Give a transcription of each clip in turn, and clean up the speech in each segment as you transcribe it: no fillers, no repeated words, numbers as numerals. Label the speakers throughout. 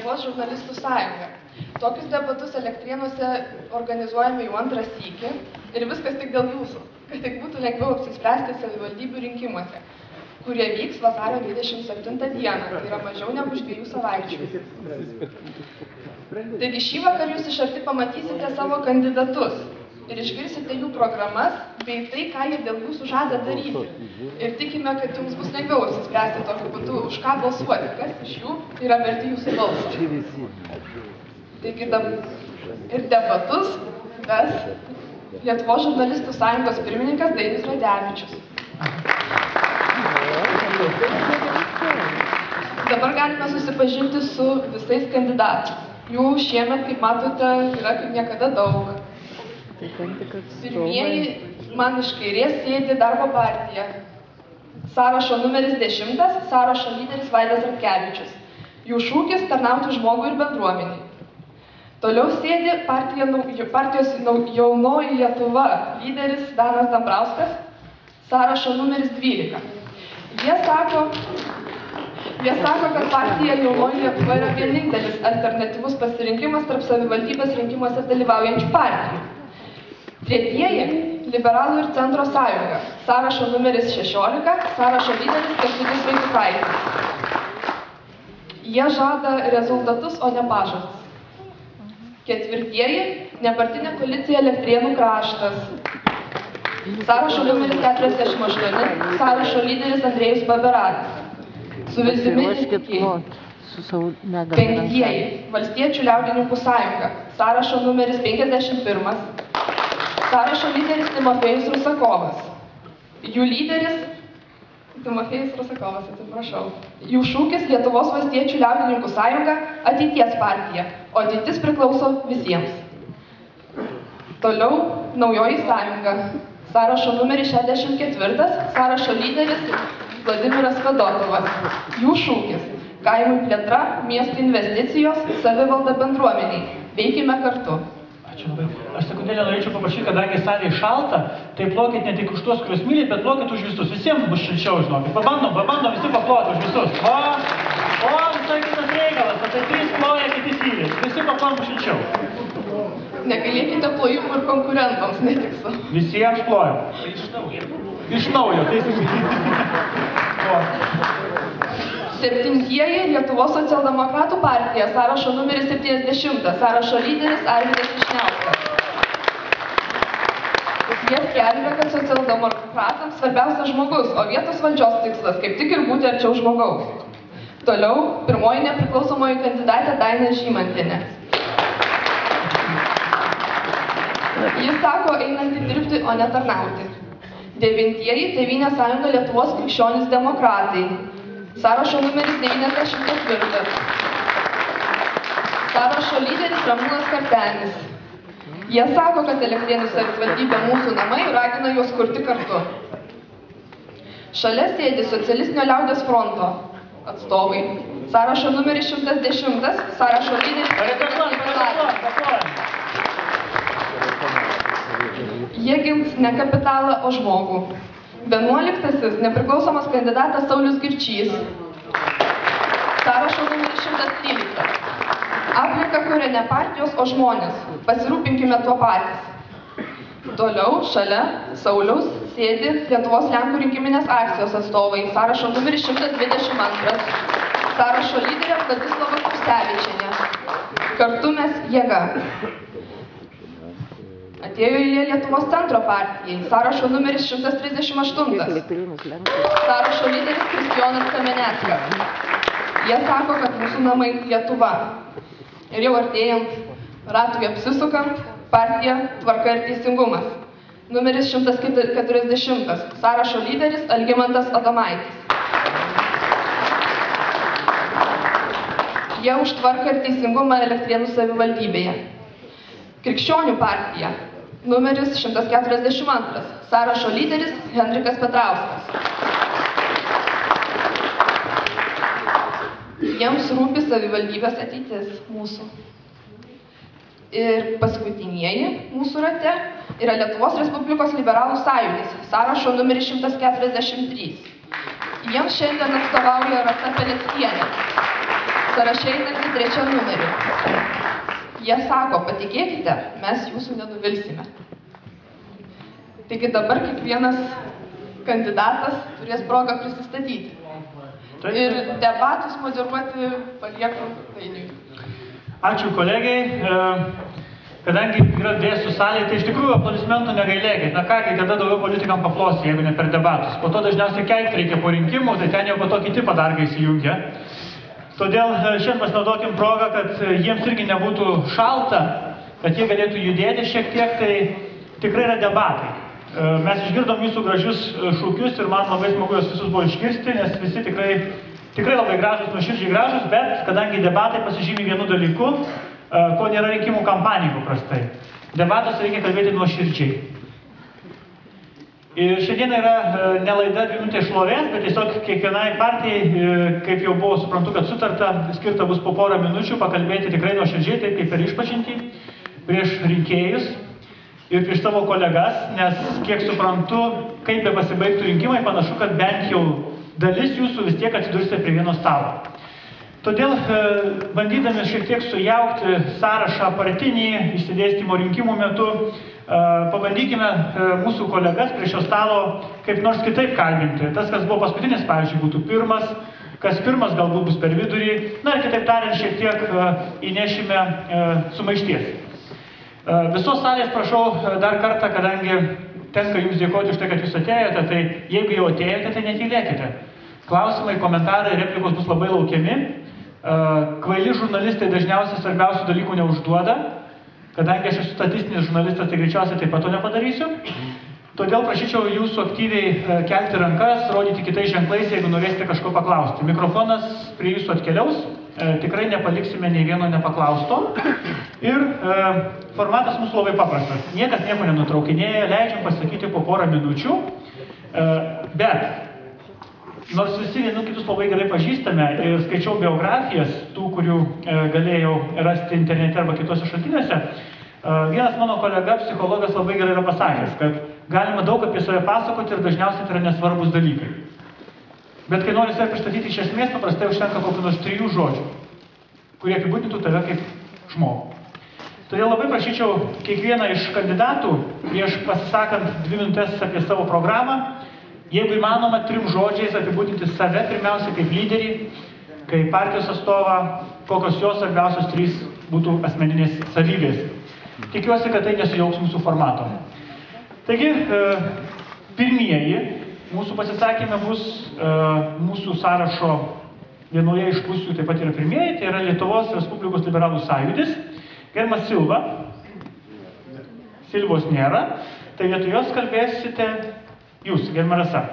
Speaker 1: Lietuvos žurnalistų sąjunga. Tokius debatus Elektrėnuose organizuojame jau antrą sykį ir viskas tik dėl jūsų, kad tik būtų lengviau apsispręsti savivaldybių rinkimuose, kurie vyks vasario 27 dieną, tai yra mažiau negu už 2 savaičių. Taigi šį vakar jūs iš arti pamatysite savo kandidatus ir išgirsite jų programas bei tai, ką jie dėl jūsų žada daryti. Ir tikime, kad jums bus lengviau apsispręsti tokiu būdu, už ką balsuoti, kas iš jų yra verti jūsų balsą. Taigi ir debatus ves Lietuvos žurnalistų sąjungos pirmininkas Dainius Radevičius. Dabar galime susipažinti su visais kandidatais. Jų šiemet, kaip matote, yra kaip niekada daug. Pirmieji man iš kairės sėdi Darbo partija. Sąrašo numeris 10, sąrašo lyderis Vaidas Ratkevičius. Jų šūkis – tarnauti žmogui ir bendruomeniai. Toliau sėdi partijos Jaunoji Lietuva lyderis Danas Dambrauskas, sąrašo numeris 12. Jie sako, kad partija Jaunoji Lietuva yra vienintelis alternatyvus pasirinkimas tarp savivaldybės rinkimuose dalyvaujančių partijų. Tretieji – Liberalų ir Centro sąjunga, sąrašo numeris 16, sąrašo lyderis Kęstutis Vaitukaitis. Jie žada rezultatus, o ne pažadus. Ketvirtieji – nepartinė koalicija Elektrėnų kraštas, sąrašo numeris 48, sąrašo lyderis Andrėjus Baberakas. Su viltimi netikėjimai. Penktieji – Valstiečių liaudininkų sąjunga, sąrašo numeris 51, sąrašo lyderis Timofėjus Rusakovas. Jų lyderis Timofėjus Rusakovas, atsiprašau. Jų šūkis Lietuvos Valstiečių liaudininkų sąjunga – ateities partija, o ateitis priklauso visiems. Toliau Naujoji sąjunga, sąrašo numeris 64, sąrašo lyderis Vladimiras Fedotovas. Jų šūkis – kaimų plėtra, miestų investicijos, savivalda bendruomeniai. Veikime kartu.
Speaker 2: Ačiū labai. Aš sekundėlę norėčiau paprašyti, kadangi salėje šalta, tai plokit ne tik už tuos, kuriuos mylit, bet plokit už visus. Visiems bus šilčiau, žinokit. Pabandom visi paploti už visus. O, visai kitas reikalas. Tai 3 ploja, kiti tyli. Visi paplom šilčiau.
Speaker 1: Negailėkite plojimų ir konkurentams, netiksu.
Speaker 2: Visiems plojam. Iš naujo.
Speaker 1: Septintieji Lietuvos socialdemokratų partija, sąrašo numeris 70, sąrašo lyderis Arvydas Vyšniauskas. Jie skelbia, kad socialdemokratams svarbiausias žmogus, o vietos valdžios tikslas kaip tik ir būti arčiau žmogaus. Toliau, pirmoji nepriklausomoji kandidatė Daina Žymantienė. Jis sako, einanti dirbti, o ne tarnauti. Devintieji Tėvynės sąjunga Lietuvos krikščionys demokratai. Sąrašo numeris 94. Sąrašo lyderis Ramūnas Kartenis. Jie sako, kad Elektrėnų savivaldybė mūsų namai ir ragina juos kurti kartu. Šalia sėdi Socialistinio liaudies fronto atstovai. Sąrašo numeris 110. Sąrašo lyderis Jie gins ne kapitalą, o žmogų. 11. Nepriklausomas kandidatas Saulius Girčys. Sąrašo numeris 113. Aplinka kuria ne partijos, o žmonės. Pasirūpinkime tuo patys. Toliau, šalia Sauliaus, sėdi Lietuvos Lenkų rinkiminės akcijos atstovai. Sąrašo numeris 122. Sąrašo lyderė Vladislava Kustevičienė. Kartu mes jėga. Atėjo eilė Lietuvos Centro partijai, sąrašo numeris 138. Sąrašo lyderis Kristijonas Kameneckas. Jie sako, kad mūsų namai Lietuva. Ir jau artėjant ratui apsisukant, partija Tvarka ir teisingumas. Numeris 140. Sąrašo lyderis Algimantas Adomaitis. Jie už tvarką ir teisingumą Elektrėnų savivaldybėje. Krikščionių partija, numeris 142, sąrašo lyderis Henrikas Petrauskas. Jiems rūpi savivaldybės ateitis mūsų. Ir paskutinieji mūsų rate yra Lietuvos Respublikos liberalų sąjūdis, sąrašo numeris 143. Jiems šiandien atstovauja Rasa Peleckienė. sąraše einantį trečią numerį. Jie sako, patikėkite, mes jūsų nenuvilsime. Taigi dabar kiekvienas kandidatas turės progą prisistatyti. Ir debatus moderuoti palieku Dainiui.
Speaker 2: Ačiū kolegiai. Kadangi yra dėstų salėje, tai iš tikrųjų aplodismentų negailėkit. Na kągi, kada daugiau politikam paplos, jeigu ne per debatus. Po to dažniausiai keikti reikia po rinkimų, tai ten jau po to kiti padargai įsijungia. Todėl šiandien pasinaudokim progą, kad jiems irgi nebūtų šalta, kad jie galėtų judėti šiek tiek, tai tikrai yra debatai. Mes išgirdom jūsų gražius šūkius ir man labai smagu juos visus buvo išgirsti, nes visi tikrai labai gražus, nuoširdžiai gražus, bet kadangi debatai pasižymi vienu dalyku, ko nėra rinkimų kampanijų paprastai. Debatos reikia kalbėti nuoširdžiai. Ir šiandien yra ne laida 2 minutės šlovės, bet tiesiog kiekvienai partijai, kaip jau buvo suprantu, kad sutarta, skirta bus po porą minučių pakalbėti tikrai nuoširdžiai, taip kaip per išpažintį, prieš rinkėjus ir prieš savo kolegas, nes kiek suprantu, kaip be pasibaigtų rinkimai, panašu, kad bent jau dalis jūsų vis tiek atsidursite prie vieno stalo. Todėl, bandydami šiek tiek sujaukti sąrašą partinį išsidėstymo rinkimų metu, pabandykime mūsų kolegas prie šio stalo kaip nors kitaip kalbinti. Tas, kas buvo paskutinis, pavyzdžiui, būtų pirmas, kas pirmas galbūt bus per vidurį, na ir kitaip tariant, šiek tiek įnešime sumaišties. Visos salės prašau dar kartą, kadangi tenka jums dėkoti už tai, kad jūs atėjote, tai jeigu jau atėjote, tai netylėkite. Klausimai, komentarai, replikos bus labai laukiami. Kvaili žurnalistai dažniausiai svarbiausių dalykų neužduoda, kadangi aš esu statistinis žurnalistas, tai greičiausiai taip pat to nepadarysiu. Todėl prašyčiau jūsų aktyviai kelti rankas, rodyti kitais ženklais, jeigu norėsite kažko paklausti. Mikrofonas prie jūsų atkeliaus, tikrai nepaliksime nei vieno nepaklausto. Ir formatas mūsų labai paprastas. Niekas nieko nenutraukinėja, leidžiam pasakyti po porą minučių, bet nors visi vienu kitus labai gerai pažįstame ir skaičiau biografijas tų, kurių galėjau rasti internete arba kitose šaltiniuose, vienas mano kolega, psichologas, labai gerai yra pasakęs, kad galima daug apie save pasakoti ir dažniausiai tai yra nesvarbus dalykai. Bet kai nori save pristatyti iš esmės, paprastai užtenka kokių nors 3 žodžių, kurie apibūdintų tave kaip žmogų. Todėl labai prašyčiau kiekvieną iš kandidatų, prieš pasisakant 2 minutės apie savo programą, jeigu įmanoma 3 žodžiais apibūdinti save, pirmiausia kaip lyderį, kaip partijos atstovą, kokios jos svarbiausios 3 būtų asmeninės savybės. Tikiuosi, kad tai nesujauks mūsų formato. Taigi, pirmieji mūsų pasisakymai bus mūsų sąrašo vienoje iš pusių, taip pat yra pirmieji, tai yra Lietuvos Respublikos liberalų sąjūdis. Gerbiamas Silva. Silvos nėra, tai vietoj jos kalbėsite jūs, gerbiama Rasa.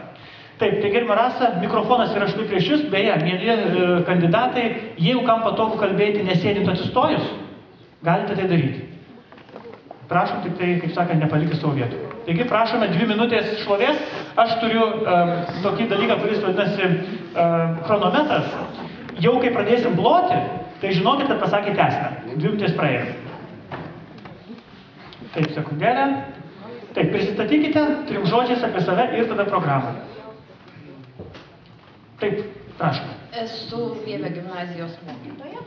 Speaker 2: Taip, tai gerbiama Rasa, mikrofonas yra štai prieš jūs, beje, mieli kandidatai, jeigu kam patogu kalbėti nesėdint atsistojus, galite tai daryti. Prašom tik tai, kaip sakant, nepalikti savo vietų. Taigi, prašome 2 minutės šlovės. Aš turiu tokį dalyką, kuris vadinasi chronometras. Jau kai pradėsim ploti, tai žinokit, kad pasakėte esmę. 2 minutės praėjo. Taip, sekundėlę. Taip, prisistatykite 3 žodžiais apie save ir tada programą. Taip, prašom.
Speaker 3: Esu Vievio gimnazijos mokytoja.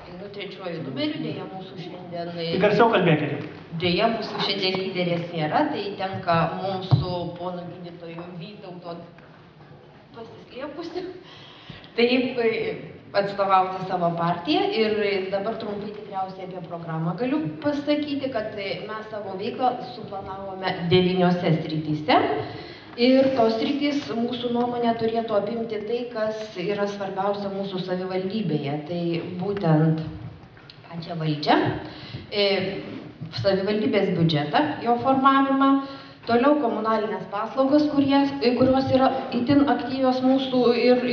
Speaker 3: Einu 3 numeriu, dėja mūsų šiandien...
Speaker 2: Tik garsiau kalbėkite.
Speaker 3: Dėja mūsų šiandien lyderės nėra, tai tenka mums su ponu gydytoju Vytauto pasislėpusi. Taip, atstovauti savo partiją ir dabar trumpai tikriausiai apie programą galiu pasakyti, kad mes savo veiklą suplanavome 9 srityse. Ir tos sritys mūsų nuomonė turėtų apimti tai, kas yra svarbiausia mūsų savivaldybėje. Tai būtent pačią valdžią, savivaldybės biudžetą, jo formavimą, toliau komunalinės paslaugas, kurios yra itin aktyvios mūsų ir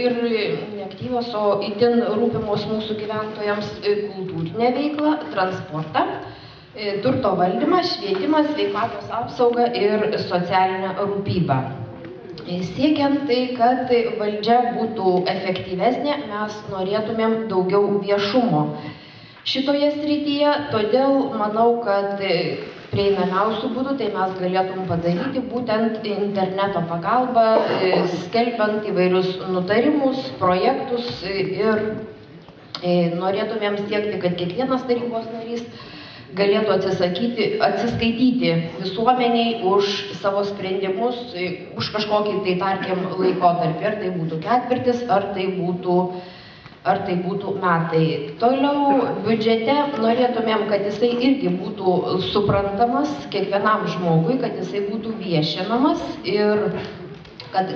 Speaker 3: neaktyvios, o itin rūpimos mūsų gyventojams, kultūrinę veiklą, transportą, turto valdymą, švietimą, sveikatos apsaugą ir socialinę rūpybą. Siekiant tai, kad valdžia būtų efektyvesnė, mes norėtumėm daugiau viešumo šitoje srityje, todėl manau, kad prieinamiausių būdų tai mes galėtum padaryti būtent interneto pagalba, skelbiant įvairius nutarimus, projektus ir Norėtumėm siekti, kad kiekvienas tarybos narys galėtų atsiskaityti visuomeniai už savo sprendimus, už kažkokį tai, tarkim, laikotarpį, ar tai būtų ketvirtis, ar tai būtų metai. Toliau biudžete norėtumėm, kad jisai irgi būtų suprantamas kiekvienam žmogui, kad jisai būtų viešinamas ir kad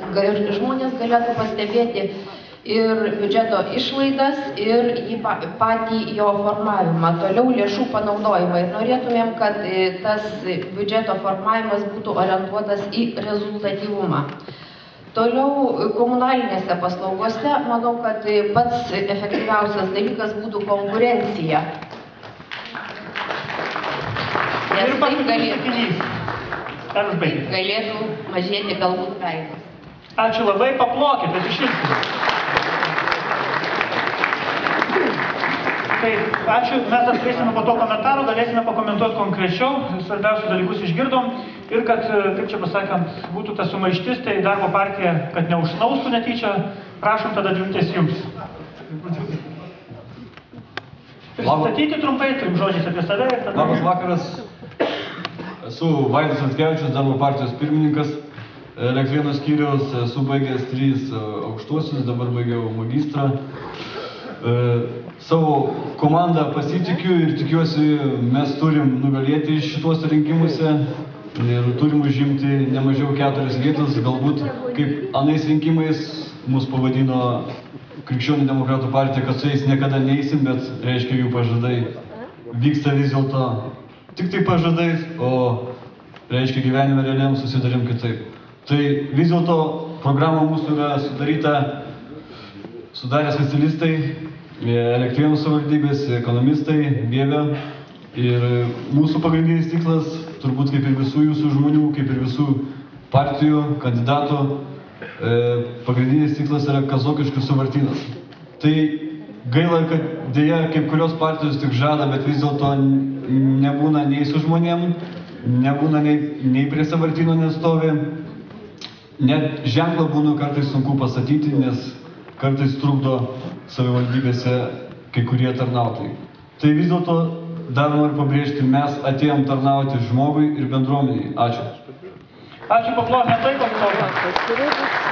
Speaker 3: žmonės galėtų pastebėti ir biudžeto išlaidas, ir patį jo formavimą. Toliau lėšų panaudojimą. Ir norėtumėm, kad tas biudžeto formavimas būtų orientuotas į rezultatyvumą. Toliau komunalinėse paslaugose, manau, kad pats efektyviausias dalykas būtų konkurencija. Nes taip galėtų mažėti galbūt kainos.
Speaker 2: Ačiū labai, paplokit, bet išilskime. Taip, ačiū, mes atskleisime po to komentarų, galėsime pakomentuoti konkrečiau, svarbiausius dalykus išgirdom ir kad, kaip čia pasakant, būtų ta sumaištis, tai darbo partija, kad neužsnaustų netyčia, prašom tada džiūtės jums. Pristatyti trumpai, trim žodžiais apie save ir tada...
Speaker 4: Labas vakaras, esu Vaidas Ratkevičius, darbo partijos pirmininkas, Elektrėnų skyriaus, esu baigęs 3 aukštuosius, dabar baigiau magistrą. Savo komandą pasitikiu ir tikiuosi, mes turim nugalėti šituose rinkimuose ir turim užimti nemažiau 4 vietas, galbūt kaip anais rinkimais mus pavadino Krikščionių demokratų partija, kad su jais niekada neįsim, bet reiškia jų pažadai vyksta vis dėlto tik tai pažadais, o reiškia gyvenime realiam susidarim kitaip. Tai vis dėlto programa mūsų yra sudarė specialistai, Elektrėnų savivaldybės, ekonomistai, Vievė. Ir mūsų pagrindinis tikslas, turbūt kaip ir visų jūsų žmonių, kaip ir visų partijų, kandidatų, pagrindinis tikslas yra Kazokiškių sąvartynas. Tai gaila, kad dėja kaip kurios partijos tik žada, bet vis dėlto nebūna nei su žmonėm, nebūna nei prie sąvartyno nestovi. Net ženklą būna kartais sunku pastatyti, nes kartais trukdo savivaldybėse kai kurie tarnautojai. Tai vis dėlto dar noriu pabrėžti, mes atėjom tarnauti žmogui ir bendruomeniai. Ačiū.
Speaker 2: Ačiū, paplokime taip,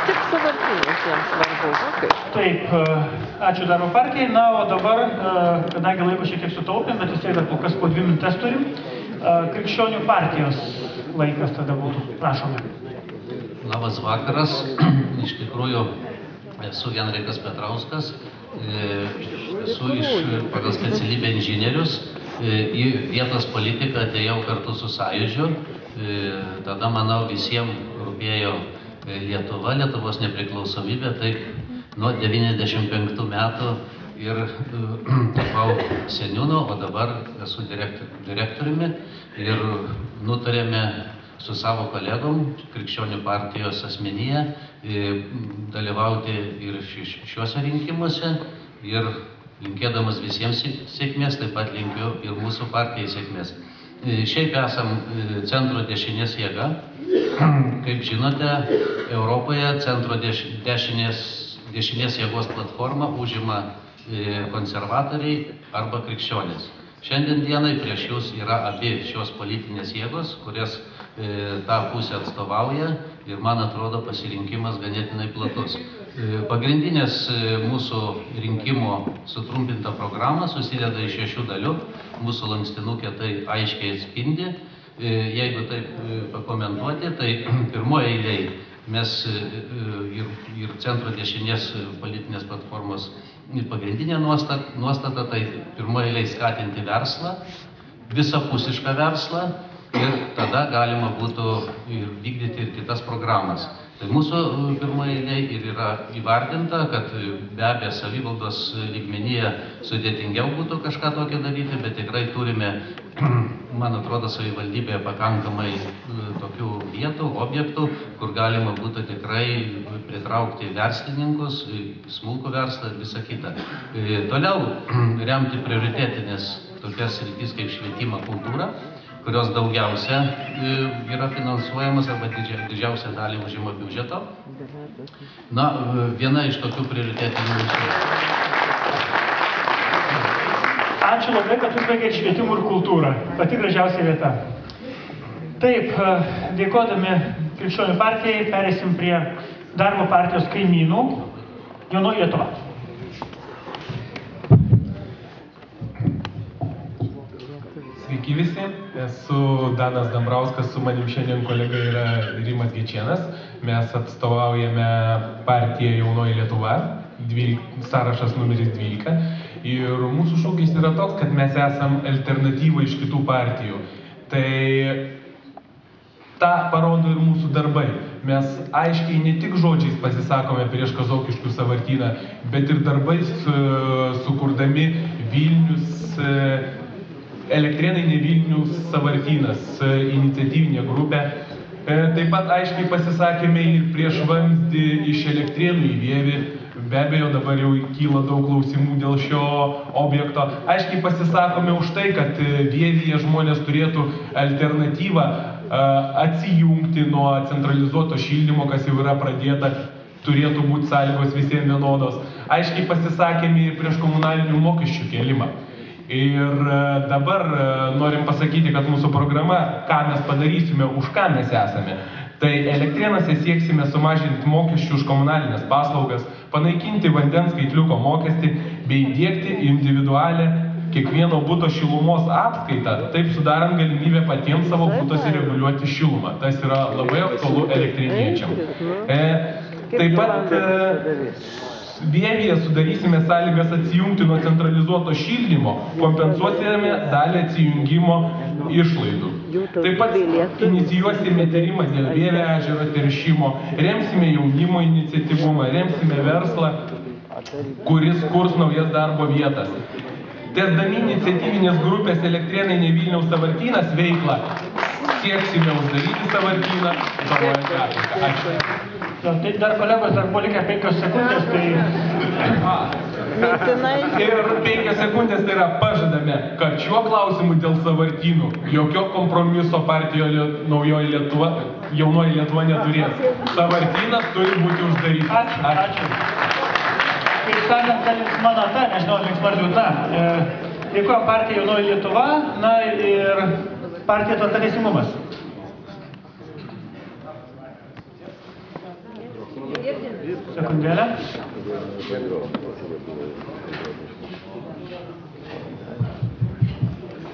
Speaker 5: Tik sąvartynas jiems svarbu.
Speaker 2: Taip, ačiū darbo partijai. Na, o dabar, kadangi laiko šiek tiek sutaupėm, bet vis tiek dar kas po 2 minutes turim, Krikščionių partijos laikas tada būtų. Prašome.
Speaker 6: Labas vakaras. Iš tikrųjų, esu Henrikas Petrauskas, esu pagal specialybę inžinierius, į vietos politiką atėjau kartu su Sąjūdžiu, tada, manau, visiems rūpėjo Lietuva, Lietuvos nepriklausomybė, taip nuo 95 metų ir tapau seniūnu, o dabar esu direktoriumi ir nutarėme su savo kolegom, Krikščionių partijos asmenyje, dalyvauti ir šiuose rinkimuose ir linkėdamas visiems sėkmės, taip pat linkiu ir mūsų partijai sėkmės. Šiaip esam centro dešinės jėga. Kaip žinote, Europoje centro dešinės jėgos platformą užima konservatoriai arba krikščionys. Šiandien dienai prieš jūs yra abi šios politinės jėgos, kurias tą pusę atstovauja ir, man atrodo, pasirinkimas ganėtinai platus. Pagrindinės mūsų rinkimo sutrumpinta programa susideda iš 6 dalių. Mūsų lankstinukė tai aiškiai atspindi. Jeigu taip pakomentuoti, tai pirmoje eilėje mes ir centro dešinės politinės platformos pagrindinė nuostata, tai pirmoje eilėje skatinti verslą, visapusišką verslą, ir tada galima būtų vykdyti ir kitas programas. Tai mūsų pirmoje eilėje ir yra įvardinta, kad be abejo savivaldos lygmenyje sudėtingiau būtų kažką tokio daryti, bet tikrai turime, man atrodo, savivaldybėje pakankamai tokių vietų, objektų, kur galima būtų tikrai pritraukti verslininkus, smulkų verslą ir visą kitą. Toliau remti prioritetinės tokias sritis kaip švietimą, kultūrą, kurios daugiausia yra finansuojamas arba didžiausią dalį užima biudžeto. Na, viena iš tokių prioritetinių
Speaker 2: Ačiū labai, kad užbaigėt švietimų ir kultūrą. Pati gražiausia vieta. Taip, dėkodami Krikščionių partijai, perėsim prie darbo partijos kaimynų. Jaunoji Lietuva.
Speaker 7: Sveiki visi, esu Danas Dambrauskas, su manim šiandien kolega yra Rimas Gečėnas. Mes atstovaujame partiją Jaunoji Lietuva, sąrašas numeris 12. Ir mūsų šūkis yra toks, kad mes esam alternatyva iš kitų partijų. Tai tą parodo ir mūsų darbai. Mes aiškiai ne tik žodžiais pasisakome prieš Kazokiškių sąvartyną, bet ir darbais sukurdami Vilnius, Elektrėnai ne Vilnius sąvartynas, iniciatyvinė grupė. Taip pat aiškiai pasisakėme ir prieš vamzdį iš Elektrėnų į Vievį. Be abejo, dabar jau kyla daug klausimų dėl šio objekto. Aiškiai pasisakome už tai, kad Vievyje žmonės turėtų alternatyvą atsijungti nuo centralizuoto šildymo, kas jau yra pradėta, turėtų būti sąlygos visiems vienodos. Aiškiai pasisakėme ir prieš komunalinių mokesčių kėlimą. Ir dabar norim pasakyti, kad mūsų programa, ką mes padarysime, už ką mes esame. Tai Elektrėnuose sieksime sumažinti mokesčių už komunalinės paslaugas, panaikinti vandens skaitliuko mokestį bei įdiegti individualią kiekvieno buto šilumos apskaitą, taip sudarant galimybę patiems savo butuose reguliuoti šilumą. Tas yra labai aktualu elektrėniečiam. Taip pat Vievyje sudarysime sąlygas atsijungti nuo centralizuoto šildymo, kompensuosime dalį atsijungimo išlaidų. Taip pat inicijuosime tyrimą dėl Vievio ežero teršimo, remsime jaunimo iniciatyvumą, remsime verslą, kuris kurs naujas darbo vietas. Tęsdami iniciatyvinės grupės Elektrėnai ne Vilniaus sąvartynas veiklą, sieksime uždaryti sąvartyną, galvojant grafiką. Ačiū.
Speaker 2: Tai dar kolegos, dar buvo likę 5 sekundės, tai...
Speaker 7: Ir 5 sekundės tai yra pažadame, kad šiuo klausimu dėl sąvartynų jokio kompromiso partijoje Naujoji Lietuva, Jaunoji Lietuva neturės. Sąvartynas turi būti uždarytas.
Speaker 2: Ačiū. Kaip sakant, mano ta, nežinau, linksma ar liūdna. Dėkuoju partija Jaunoji Lietuva, na ir partija Tvarka Teisingumas. Sekundėlę.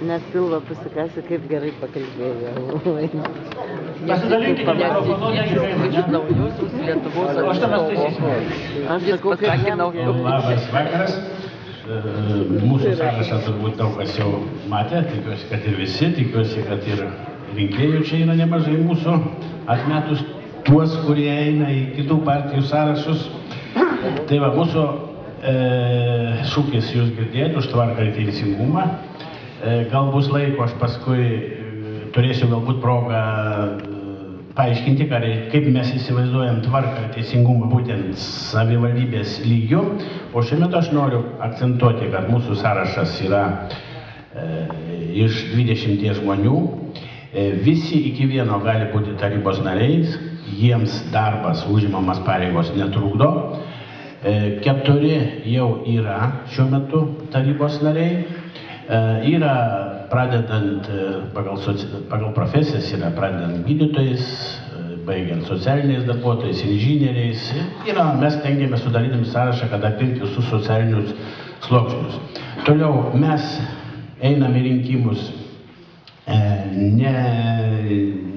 Speaker 5: Net pilvą pasikasi, kaip gerai pakalbėjo.
Speaker 2: Pasidalinkite mikrofonu,
Speaker 5: iš naujosios Lietuvos atstovo. Aš sakau, kaip naujosios.
Speaker 8: Labas vakaras. Mūsų sąrašą turbūt daug kas jau matė, tikiuosi, kad ir visi, tikiuosi, kad ir rinkėjų čia yra nemažai mūsų, atmetus tuos, kurie eina į kitų partijų sąrašus. Tai va, mūsų šūkis jūs girdėjote, už tvarką ir teisingumą. Gal bus laiko, aš paskui turėsiu galbūt progą paaiškinti, kaip mes įsivaizduojam tvarką ir teisingumą būtent savivaldybės lygiu. O šiuo metu aš noriu akcentuoti, kad mūsų sąrašas yra iš 20 žmonių. Visi iki vieno gali būti tarybos nariais, jiems darbas, užimamas pareigos netrukdo. 4 jau yra šiuo metu tarybos nariai. Yra pradedant pagal profesijas, yra pradedant gydytojais, baigiant socialiniais darbuotojais, inžinieriais. Mes tengiamės sudarydami sąrašą, kad apimti visus socialinius sluoksnius. Toliau mes einame į rinkimus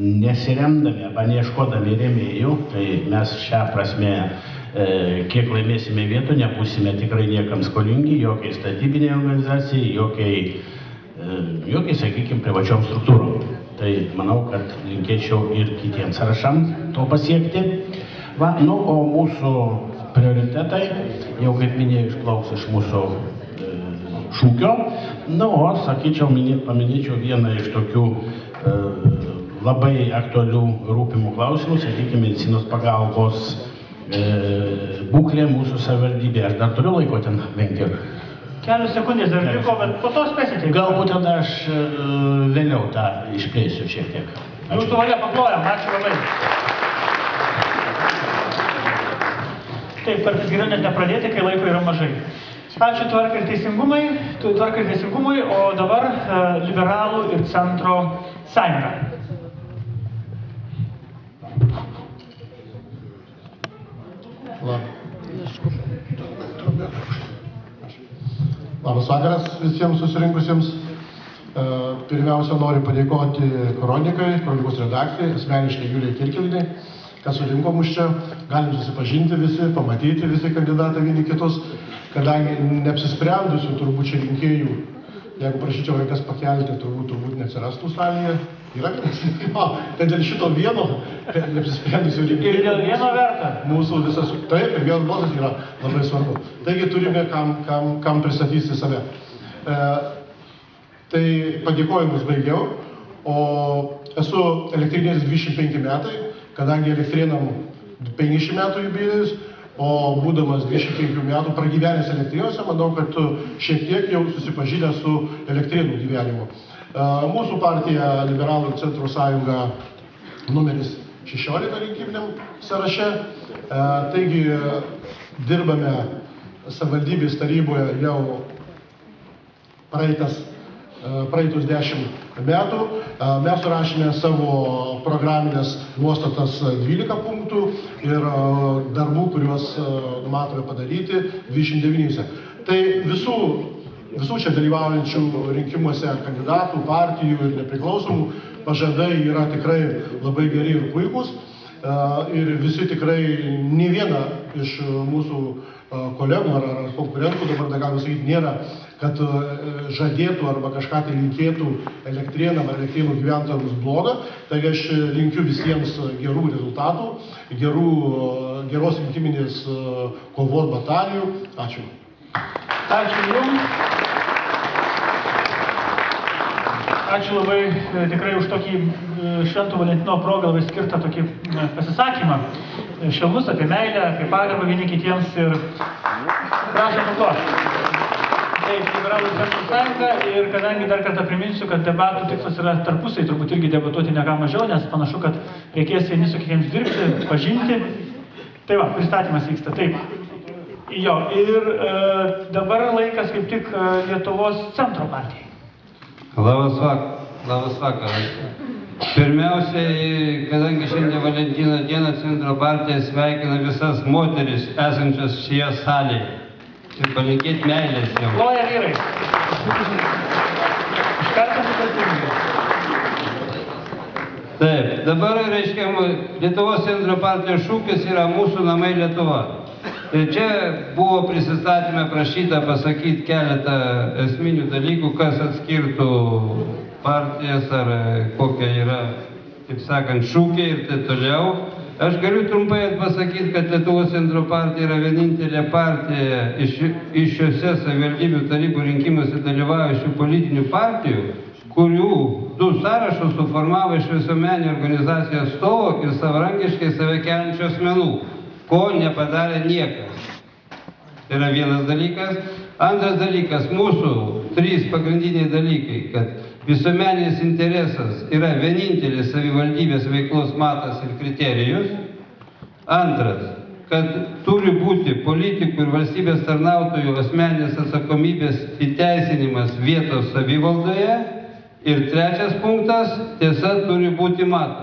Speaker 8: nesiremdami arba neieškodami rėmėjų, tai mes šią prasme, kiek laimėsime vietų, nebūsime tikrai niekam skolingi, jokiai statybiniai organizacijai, jokiai, sakykime, privačiom struktūrom. Tai manau, kad linkėčiau ir kitiems sąrašam to pasiekti. O mūsų prioritetai, jau kaip minėjau, išplauks iš mūsų šūkio. O, sakyčiau, paminėčiau vieną iš tokių labai aktualių rūpimų klausimų, sakykime, medicinos pagalbos būklė mūsų savivaldybėje. Aš dar turiu laiko ten vengti.
Speaker 2: Kelios sekundės dar liko, bet po to spėsite.
Speaker 8: Galbūt tada aš vėliau tą išplėsiu šiek tiek.
Speaker 2: Jūsų valia paplojam, ačiū labai. Taip, kartais geriau net nepradėti, kai laiko yra mažai. Ačiū Tvarkai ir teisingumui, o dabar Liberalų ir Centro sąjunga.
Speaker 9: Labas vakaras visiems susirinkusiems. Pirmiausia, noriu padėkoti kronikos redakcijai, asmeniškai Julijai Kirkilinai, kad surinko mus čia. Galim susipažinti visi, pamatyti visi kandidatai vieni kitus, kadangi neapsisprendusių turbūt čia rinkėjų, jeigu prašyčiau rankas pakelti, turbūt neatsirastų salėje. Yra vienas. Tai dėl šito vieno neapsisprendusių rinkėjų.
Speaker 2: Ir dėl vieno verta.
Speaker 9: Mūsų visas, taip, ir vienas balsas yra labai svarbu. Taigi turime kam pristatysi save. Tai padėkojimus baigiau, o esu elektrinės 25 metai, kadangi elektrėnam 50 metų jubiliejus, o būdamas 25 metų pragyvenęs elektrinėse, manau, kad tu šiek tiek jau susipažinęs su elektrėnų gyvenimu. Mūsų partija Liberalų ir Centro sąjunga numeris 16 rinkiminiam sąraše, taigi dirbame savivaldybės taryboje jau praeitus 10 metų. Mes surašėme savo programinės nuostatas 12 punktų ir darbų, kuriuos numatome padaryti 29. Tai visų čia dalyvaujančių rinkimuose kandidatų, partijų ir nepriklausomų pažadai yra tikrai labai geri ir puikus. Ir visi tikrai, ne viena iš mūsų kolegų ar konkurentų, dabar galima sakyti, nėra, kad žadėtų arba kažką tai linkėtų elektrėnam ar elektrėnų gyventojams blogą. Taigi aš linkiu visiems gerų rezultatų, geros rinkiminės kovos batalijų. Ačiū.
Speaker 2: Ačiū Jums. Ačiū labai tikrai už tokį Švento Valentino progą labai skirtą tokį pasisakymą. Švelnus apie meilę, apie pagarbą vieni kitiems ir prašom to. Taip, Liberalų ir Centro sąjunga ir kadangi dar kartą priminsiu, kad debatų tikslas yra tarpusai, turbūt irgi debatuoti ne ką mažiau, nes panašu, kad reikės vieni su kitiems dirbti, pažinti. Tai va, pristatymas vyksta. Taip. Jo, ir dabar laikas kaip tik Lietuvos Centro partijai.
Speaker 10: Labas vakaras. Pirmiausiai, kadangi šiandien Valentino dieną Centro partija sveikina visas moteris esančias šioje salėje. Ir palinkėti meilės jiems.
Speaker 2: Ploja vyrai. Iš karto supratimai.
Speaker 10: Taip, dabar, reiškia, Lietuvos Centro partijos šūkis yra Mūsų namai Lietuva. Ir čia buvo prisistatymę prašyta pasakyti keletą esminių dalykų, kas atskirtų partijas ar kokia yra, taip sakant, šūkiai ir taip toliau. Aš galiu trumpai pasakyti, kad Lietuvos Centro partija yra vienintelė partija iš šiuose savivaldybių tarybų rinkimuose dalyvaujančių politinių partijų, kurių 2 sąrašus suformavo iš visuomeninių organizacijų atstovų ir savarankiškai save keliančių asmenų, ko nepadarė niekas. Tai yra vienas dalykas. Antras dalykas, mūsų 3 pagrindiniai dalykai, kad visuomeninis interesas yra vienintelis savivaldybės veiklos matas ir kriterijus. Antras, kad turi būti politikų ir valstybės tarnautojų asmeninės atsakomybės įteisinimas vietos savivaldoje. Ir trečias punktas, tiesa turi būti matoma.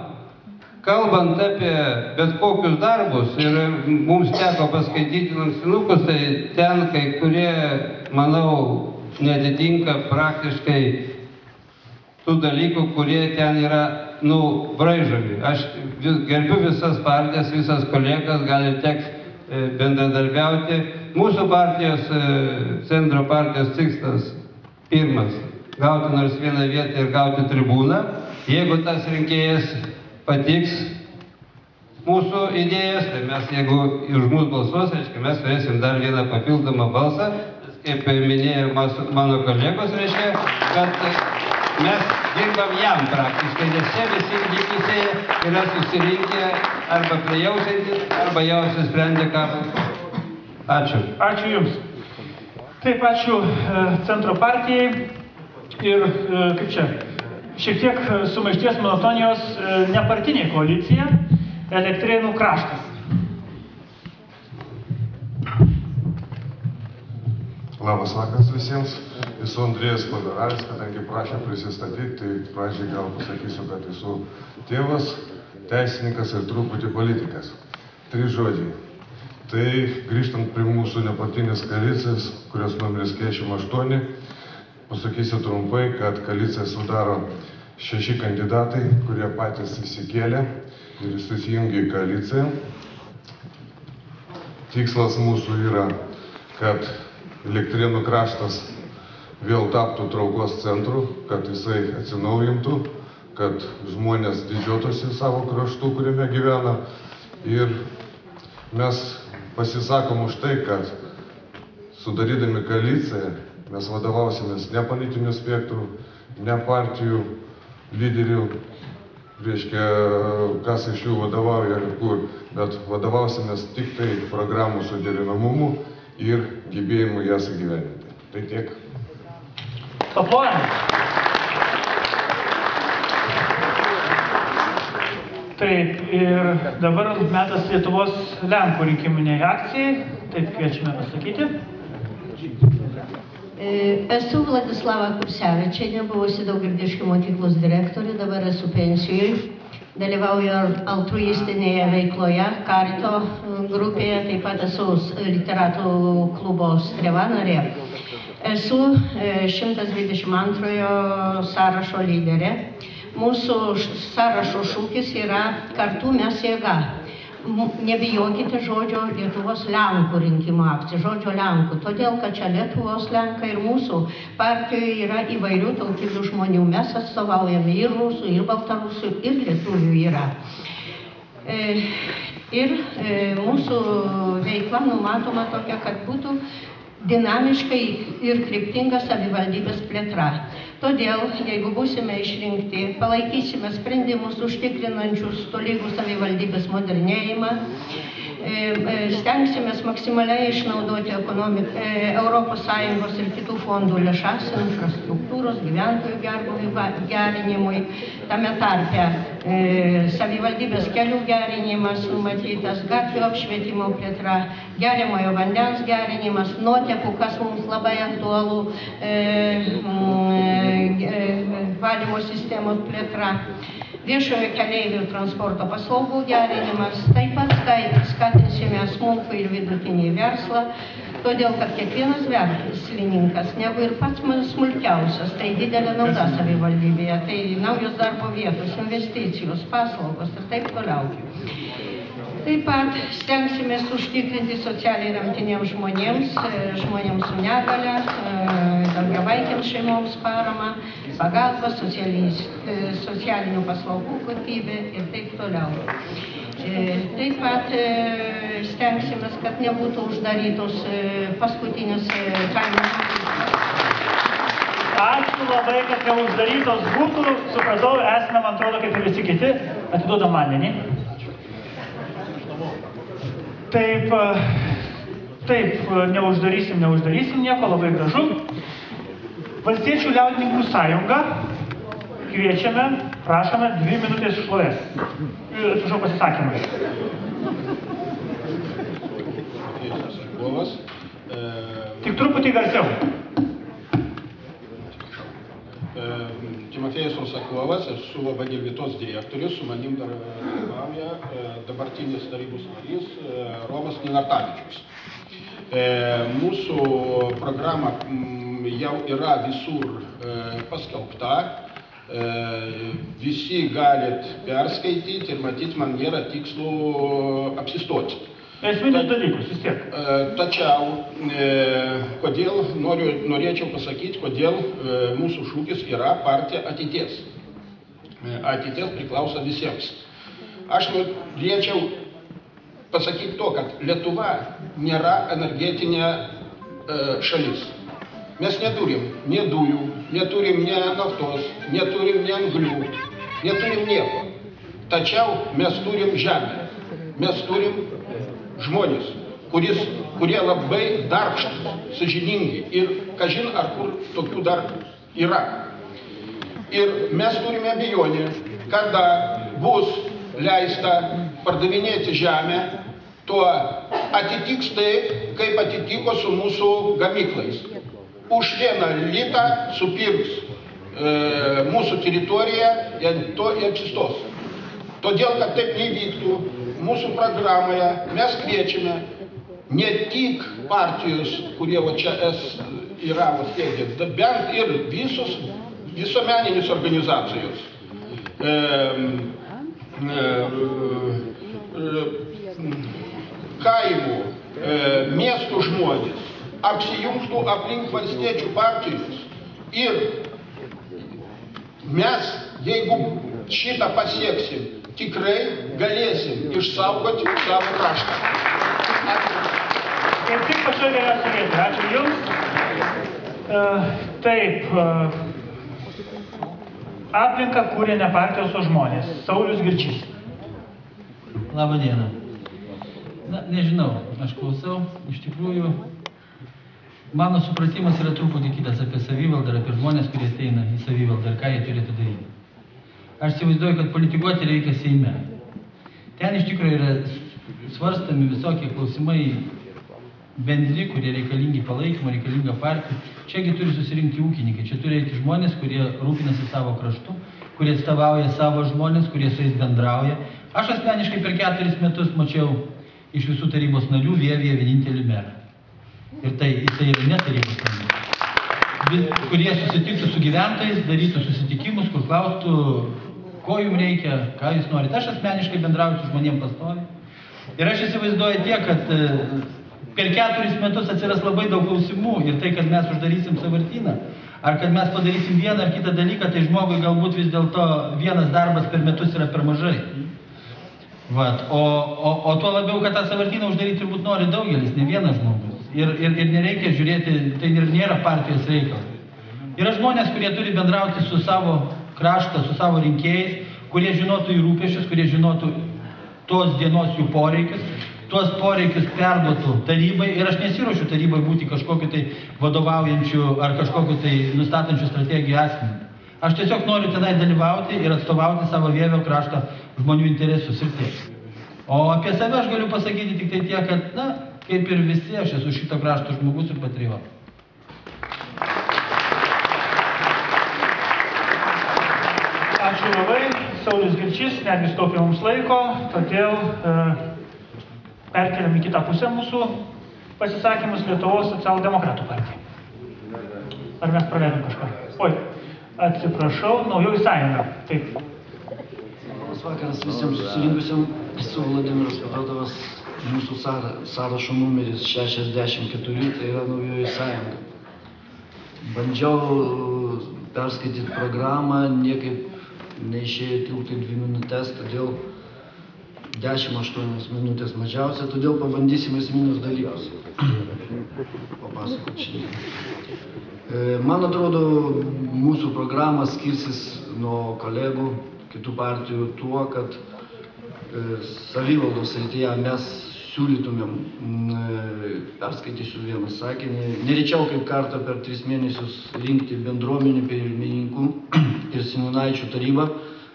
Speaker 10: Kalbant apie bet kokius darbus, ir mums teko paskaityti lankstinukus, tai ten kai kurie, manau, netitinka praktiškai tų dalykų, kurie ten yra, braižomi. Aš gerbiu visas partijas, visas kolegas, gali teks bendradarbiauti. Mūsų partijos, Centro partijos tikslas pirmas – gauti nors vieną vietą ir gauti tribūną. Jeigu tas rinkėjas patiks mūsų idėjas, tai mes, jeigu už mūsų balsuos, reiškia, mes turėsim dar vieną papildomą balsą, kaip minėjo mano kolegos, reiškia, kad mes dirbam jam praktiškai, nes čia visi likusieji yra susirinkę arba prijaučiantys, arba jau apsisprendę ką. Ačiū.
Speaker 2: Ačiū Jums. Taip, ačiū Centro partijai ir kaip čia, šiek tiek sumaišties monotonijos nepartinė koalicija Elektrėnų kraštas.
Speaker 11: Labas vakaras visiems. Esu Andrėjas Paveralis, kadangi prašė prisistatyti, tai pradžiai gal pasakysiu, kad esu tėvas, teisininkas ir truputį politikas. 3 žodžiai. Tai grįžtant prie mūsų nepartinės koalicijos, kurios numeris 48, pasakysiu trumpai, kad koaliciją sudaro 6 kandidatai, kurie patys įsikėlė ir susijungė į koaliciją. Tikslas mūsų yra, kad Elektrėnų kraštas vėl taptų traukos centru, kad jisai atsinaujintų, kad žmonės didžiuotųsi savo kraštu, kuriame gyvena. Ir mes pasisakom už tai, kad sudarydami koaliciją mes vadovausimės ne politinių spektrų, ne partijų lyderių, reiškia, kas iš jų vadovauja ir kur, bet vadovausimės tik tai programų suderinamumu ir gebėjimu jas įgyvendinti. Tai tiek.
Speaker 2: Paplojame. Taip, ir dabar metas Lietuvos Lenkų rinkiminiai akcijai. Taip, kviečiame pasakyti.
Speaker 12: Esu Vladislava Kursevičienė, buvusi Daugirdiškių mokyklos direktorė, dabar esu pensijoje. Dalyvauju altruistinėje veikloje, Karito grupėje, taip pat esu literatų klubo Strėva narė. Esu 122 sąrašo lyderė. Mūsų sąrašo šūkis yra "Kartu mes jėga". Nebijokite žodžio Lietuvos Lenkų rinkimų akcija, žodžio Lenkų, todėl, kad čia Lietuvos Lenkai ir mūsų partijoje yra įvairių tautybių žmonių. Mes atstovaujame ir rusų, ir baltarusių, ir lietuvių yra. Ir mūsų veikla numatoma tokia, kad būtų dinamiškai ir kryptinga savivaldybės plėtra. Todėl, jeigu būsime išrinkti, palaikysime sprendimus užtikrinančius tolygų savivaldybės modernėjimą, stengsimės maksimaliai išnaudoti Europos Sąjungos ir kitų fondų lėšas infrastruktūros, gyventojų gerbūvio gerinimui, tame tarpe savivaldybės kelių gerinimas numatytas, gatvių apšvietimo plėtra, geriamojo vandens gerinimas, nuotekų, kas mums labai aktualu, valymo sistemos plėtra, viešojo keleivių transporto paslaugų gerinimas, taip pat skatinsime smulkų ir vidutinį verslą, todėl kad kiekvienas verslininkas, negu ir pats smulkiausias, tai didelė nauda savivaldybėje, tai naujos darbo vietos, investicijos, paslaugos ir taip toliau. Taip pat stengsimės užtikrinti socialiai remtiniems žmonėms, žmonėms su negale, daugiavaikėms šeimoms paramą, pagalbą, socialinių paslaugų kokybę ir taip toliau. Taip pat stengsimės, kad nebūtų uždarytos paskutinės kaimo mokyklos.
Speaker 2: Ačiū labai, kad neuždarytos būtų. Supratau, esame, man atrodo, kaip ir visi kiti. Atiduodam vandenį. Taip, neuždarysim nieko, labai gražu. Valstiečių liaudininkų sąjunga, kviečiame, prašome 2 minutės šlovės. Atsiprašau, pasisakymai. Tik truputį garsiau.
Speaker 13: Timofėjas Rusakovas, esu Vagilvitos direktorius, su manim dalyvauja dabartinis tarybos narys Romas Nenartavičius. Mūsų programa jau yra visur paskelbta, visi galit perskaityti ir matyti, man nėra tikslo apsistoti.
Speaker 2: Esminius dalykus vis tiek.
Speaker 13: Tačiau, norėčiau pasakyti, kodėl mūsų šūkis yra partija ateities. Ateities priklauso visiems. Aš norėčiau pasakyti to, kad Lietuva nėra energetinė šalis. Mes neturim nei dujų, neturim nei naftos, neturim nei anglių, neturim nieko. Tačiau mes turim žemę, mes turim žmonės, kurie labai darbštūs, sąžiningi ir kažin ar kur tokių dar yra. Ir mes turime abejonę, kada bus leista pardavinėti žemę, tuo atitiks taip, kaip atitiko su mūsų gamyklais. Už 1 litą supirks mūsų teritoriją ir to egzistos. Todėl, kad taip neįvyktų, mūsų programoje mes kviečiame ne tik partijos, kurie čia yra steigia, bent ir visos visuomeninės organizacijos, kaimų, miestų žmonės apsijungtų aplink valstiečių partijos ir mes, jeigu šitą pasieksim, tikrai galėsim išsaugoti savo kraštą.
Speaker 2: Kaip tik pačioje geriausia vieta. Ačiū Jums. Taip, aplinką kūrė ne partijos, o žmonės. Saulius Girčys.
Speaker 14: Labą dieną. Na, nežinau, aš klausau, iš tikrųjų, mano supratimas yra truputį kitas apie savivaldą ir apie žmonės, kurie ateina į savivaldą ir ką jie turėtų daryti. Aš įsivaizduoju, kad politikuoti reikia Seime. Ten iš tikrųjų yra svarstami visokie klausimai bendri, kurie reikalingi palaikymo, reikalinga partijų. Čiagi turi susirinkti ūkininkai, čia turi eiti žmonės, kurie rūpinasi savo kraštu, kurie atstovauja savo žmonės, kurie su jais bendrauja. Aš asmeniškai per 4 metus mačiau iš visų tarybos narių Vievyje vienintelį merą. Ir tai yra ne tarybos nariai, kurie susitiktų su gyventojais, darytų susitikimus, kur klaustų, ko jums reikia, ką jūs norite. Aš asmeniškai bendrauju su žmonėm pastoviai. Ir aš įsivaizduoju tiek, kad per 4 metus atsiras labai daug klausimų ir tai, kad mes uždarysim sąvartyną, ar kad mes padarysim vieną ar kitą dalyką, tai žmogui galbūt vis dėlto vienas darbas per metus yra per mažai. Vat. O tuo labiau, kad tą sąvartyną uždaryti turbūt nori daugelis, ne vienas žmogus. Ir nereikia žiūrėti, tai ir nėra partijos reikalas. Yra žmonės, kurie turi bendrauti su savo kraštą, su savo rinkėjais, kurie žinotų jų rūpesčius, kurie žinotų tos dienos jų poreikius, tuos poreikius perduotų tarybai. Ir aš nesiruošiu tarybai būti kažkokiu tai vadovaujančiu ar kažkokiu tai nustatančiu strategijų asmenį. Aš tiesiog noriu tenai dalyvauti ir atstovauti savo Vievio krašto žmonių interesus ir tiek. O apie save aš galiu pasakyti tik tai tiek, kad, na, kaip ir visi, aš esu šito krašto žmogus ir patriotas.
Speaker 2: Ačiū labai. Saulius Girčys netgi sutaupė mums laiko, todėl perkeliam į kitą pusę mūsų pasisakymus Lietuvos socialdemokratų partija. Ar mes praleidom kažką? Oi, atsiprašau, Naujoji sąjunga. Taip.
Speaker 15: Labas vakaras visiems susirinkusiam. Esu Vladimiras Fedodovas, mūsų sąrašo numeris 64, tai yra Naujoji sąjunga. Bandžiau perskaityti programą, niekaip neišėjo tilpti 2 minutės, todėl 10-8 minutės mažiausia, todėl pabandysim esminius dalykus papasakoti šiandien. Man atrodo, mūsų programa skirsis nuo kolegų, kitų partijų tuo, kad savivaldos srityje mes siūlytumėm, perskaitysiu vieną sakinį, nerečiau kaip kartą per 3 mėnesius rinkti bendruomenių pirmininkų ir seniūnaičių tarybą,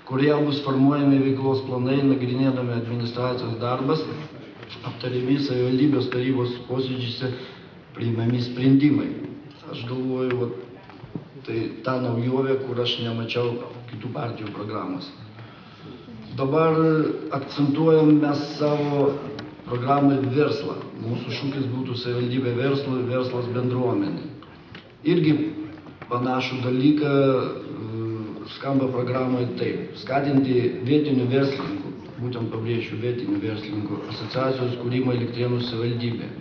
Speaker 15: kurioje bus formuojami veiklos planai, nagrinėdami administracijos darbas, aptariami savivaldybės tarybos posėdžiuose priimami sprendimai. Aš galvoju, tai ta naujovė, kur aš nemačiau kitų partijų programos. Dabar akcentuojam mes savo programai verslą. Mūsų šūkis būtų savivaldybė verslui, verslas bendruomenė. Irgi panašų dalyką skamba programoje taip. Skatinti vietinių verslininkų, būtent pabrėšiu vietinių verslininkų, asociacijos kūrimą Elektrėnų savivaldybė.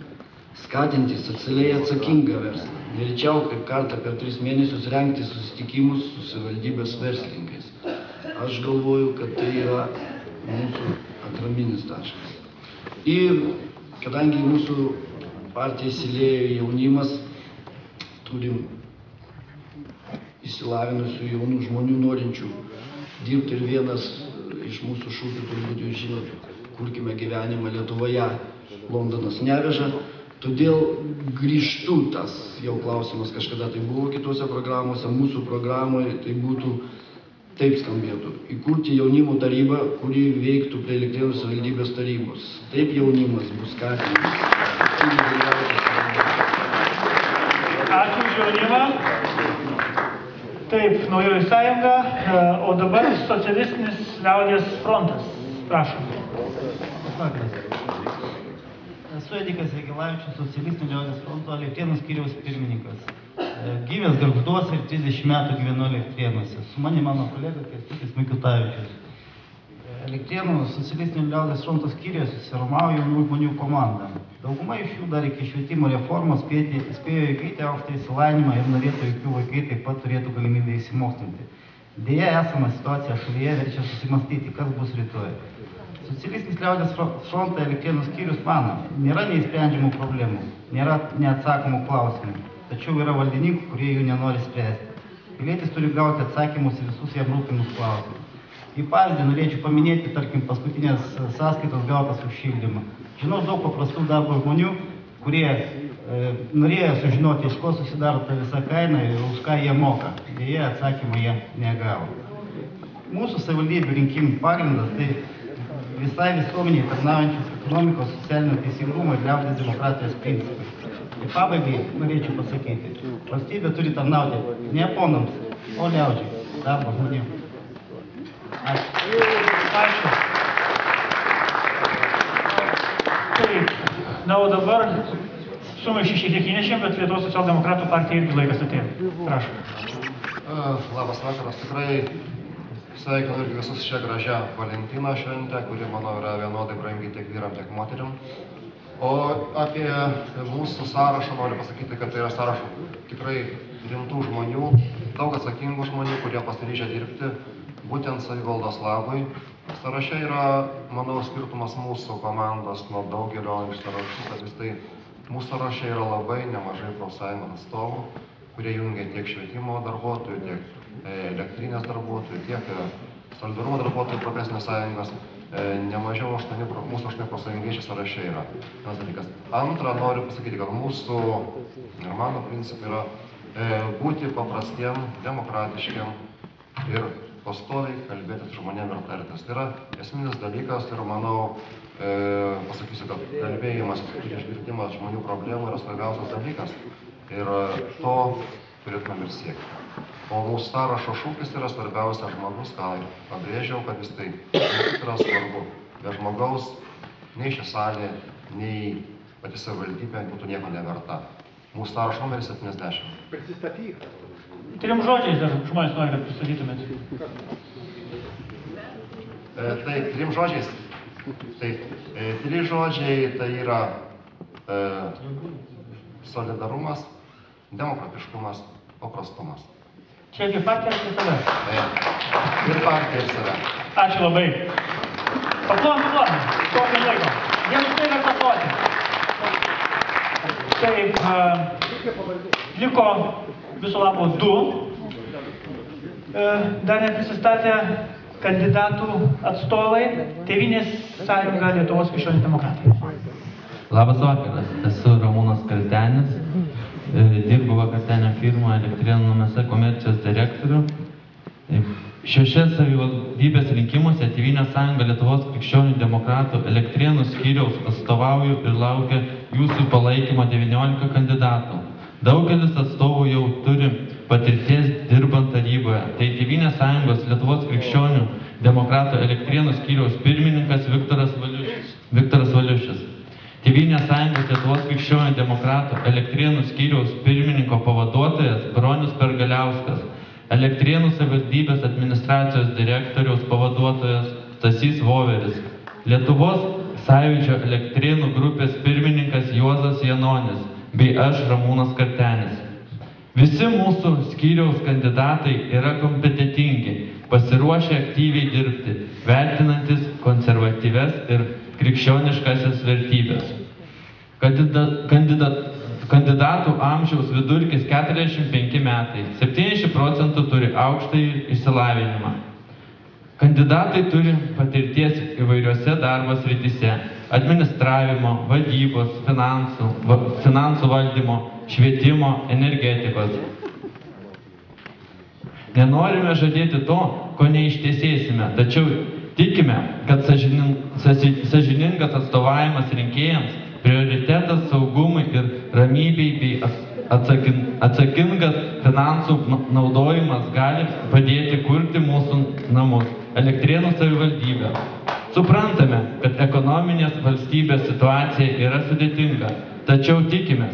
Speaker 15: Skatinti socialiai atsakingą verslą. Nerečiau kaip kartą per 3 mėnesius rengti susitikimus su savivaldybės verslininkais. Aš galvoju, kad tai yra mūsų atraminis taškas. Ir kadangi mūsų partija įsiliejo jaunimas, turim išsilavinusių jaunų žmonių norinčių dirbti ir vienas iš mūsų šūkių, turbūt jūs žinot, kurkime gyvenimą Lietuvoje, Londonas neveža. Todėl grįžtu, tas jau klausimas kažkada tai buvo kitose programuose, mūsų programoje tai būtų taip skambėtų: įkurti jaunimo tarybą, kuri veiktų prie Elektrėnų savivaldybės tarybos. Taip jaunimas bus skatinamas.
Speaker 2: Ačiū už jaunimą. Taip, Naujoji sąjunga, o dabar Socialistinis liaudies frontas. Prašom.
Speaker 16: Esu Edikas Jagilavičius, Socialistinio liaudies fronto Elektrėnų skyriaus pirmininkas. Gimęs Gargžduose ir 30 metų gyvenu Elektrėnuose. Su manimi mano kolega Kęstutis Mikutavičius. Elektrėnų Socialistinio liaudies fronto skyriuje susiformavo jaunų žmonių komanda. Dauguma iš jų dar iki švietimo reformos spėjo įgyti aukštą išsilavinimą ir norėtų, jog jų vaikai taip pat turėtų galimybę įsimokslinti. Deja, esama situacija šalyje verčia susimastyti, kas bus rytoj. Socialistinis liaudies fronto Elektrėnų skyrius mano, nėra neįsprendžiamų problemų, nėra neatsakomų klausimų, tačiau yra valdininkų, kurie jų nenori spręsti. Pilietis turi gauti atsakymus į visus jam rūpimus klausimus. Į pavyzdį norėčiau paminėti, tarkim, paskutinės sąskaitos gautas už šildymą. Žinau daug paprastų darbo žmonių, kurie norėjo sužinoti, iš ko susidaro ta visa kaina ir už ką jie moka. Deja, atsakymą jie negavo. Mūsų savivaldybių rinkimų pagrindas tai visai visuomeniai tarnaujančios ekonomikos, socialinio teisingumo ir liaudies demokratijos principai. Ir pabaigai norėčiau pasakyti, valstybė turi tarnauti ne ponams, o liaudžiai, darbo žmonėms. Ačiū.
Speaker 2: Ačiū. Taip, na, o dabar sumaišį šiek tiek įnešėm, bet Lietuvos socialdemokratų partija irgi laikas atėjo. Prašom.
Speaker 17: Labas vakaras, tikrai sveikinu irgi visus šią gražią Valentino šventę, kuri, manau, yra vienodai brangi tiek vyram, tiek moterim. O apie mūsų sąrašą noriu pasakyti, kad tai yra sąrašo tikrai rimtų žmonių, daug atsakingų žmonių, kurie pasiryžę dirbti būtent savivaldos labui. Sąraše yra, manau, skirtumas mūsų komandos nuo daugelio iš sąrašų, kad vis tai mūsų sąraše yra labai nemažai profsąjungos atstovų, kurie jungia tiek švietimo darbuotojų, tiek elektrinės darbuotojų, tiek solidarumo darbuotojų profesinės sąjungos. Nemažiau mūsų 8 profsąjungiečių sąraše yra. Vienas dalykas. Antra, noriu pasakyti, kad mūsų ir mano principai yra būti paprastiem, demokratiškiem ir pastoviai kalbėti su žmonėm ir tartis. Tai yra esminis dalykas ir manau, pasakysiu, kad kalbėjimas ir išgirdimas žmonių problemų yra svarbiausias dalykas. Ir to turėtumėm ir siekti. O mūsų sąrašo šūkis yra svarbiausia žmogus, ką ir pabrėžiau, kad vis tai yra svarbu. Be žmogaus nei ši salė, nei pati savivaldybė būtų nieko neverta. Mūsų sąrašo numeris 70.
Speaker 2: Prisistatyk. Trim žodžiais dar žmonės nori, kad pristatytumėt.
Speaker 17: Taip, 3 žodžiais. Taip, 3 žodžiai tai yra solidarumas, demokratiškumas, paprastumas.
Speaker 2: Čia apie partiją ir save.
Speaker 17: Ir partiją ir save.
Speaker 2: Ačiū labai. Paplojam. Kokiam laiko. Jiems tai verta ploti. Taip, liko viso labo 2. Dar neprisistatė kandidatų atstovai. Tėvynės sąjunga Lietuvos krikščionių demokratai.
Speaker 18: Labas vakaras, esu Ramūnas Kartenis. Dirbu Kartenio firmoje Elektrėnų namuose komercijos direktorių. Šiuose savivaldybės rinkimuose Tėvynės sąjunga Lietuvos krikščionių demokratų Elektrėnų skyriaus atstovauju ir laukia jūsų palaikymo 19 kandidatų. Daugelis atstovų jau turi patirties dirbant taryboje. Tai Tėvynės sąjungos Lietuvos krikščionių demokratų Elektrėnų skyriaus pirmininkas Viktoras Valiušis. Tėvynės sąjungos Lietuvos krikščionių demokratų Elektrėnų skyriaus pirmininko pavaduotojas Bronius Pergaliauskas, Elektrėnų savivaldybės administracijos direktoriaus pavaduotojas Stasys Voveris, Lietuvos sąjūdžio Elektrėnų grupės pirmininkas Juozas Janonis bei aš Ramūnas Kartenis. Visi mūsų skyriaus kandidatai yra kompetentingi, pasiruošę aktyviai dirbti, vertinantis konservatyves ir krikščioniškasias vertybės. Kandidatų amžiaus vidurkis 45 metai, 70% turi aukštąjį išsilavinimą. Kandidatai turi patirties įvairiose darbo srityse – administravimo, vadybos, finansų valdymo, švietimo, energetikos. Nenorime žadėti to, ko neištesėsime, tačiau tikime, kad sąžiningas atstovavimas rinkėjams, prioritetas saugumui ir ramybei bei atsakingas finansų naudojimas gali padėti kurti mūsų namus, Elektrėnų savivaldybę. Suprantame, kad ekonominės valstybės situacija yra sudėtinga, tačiau tikimės,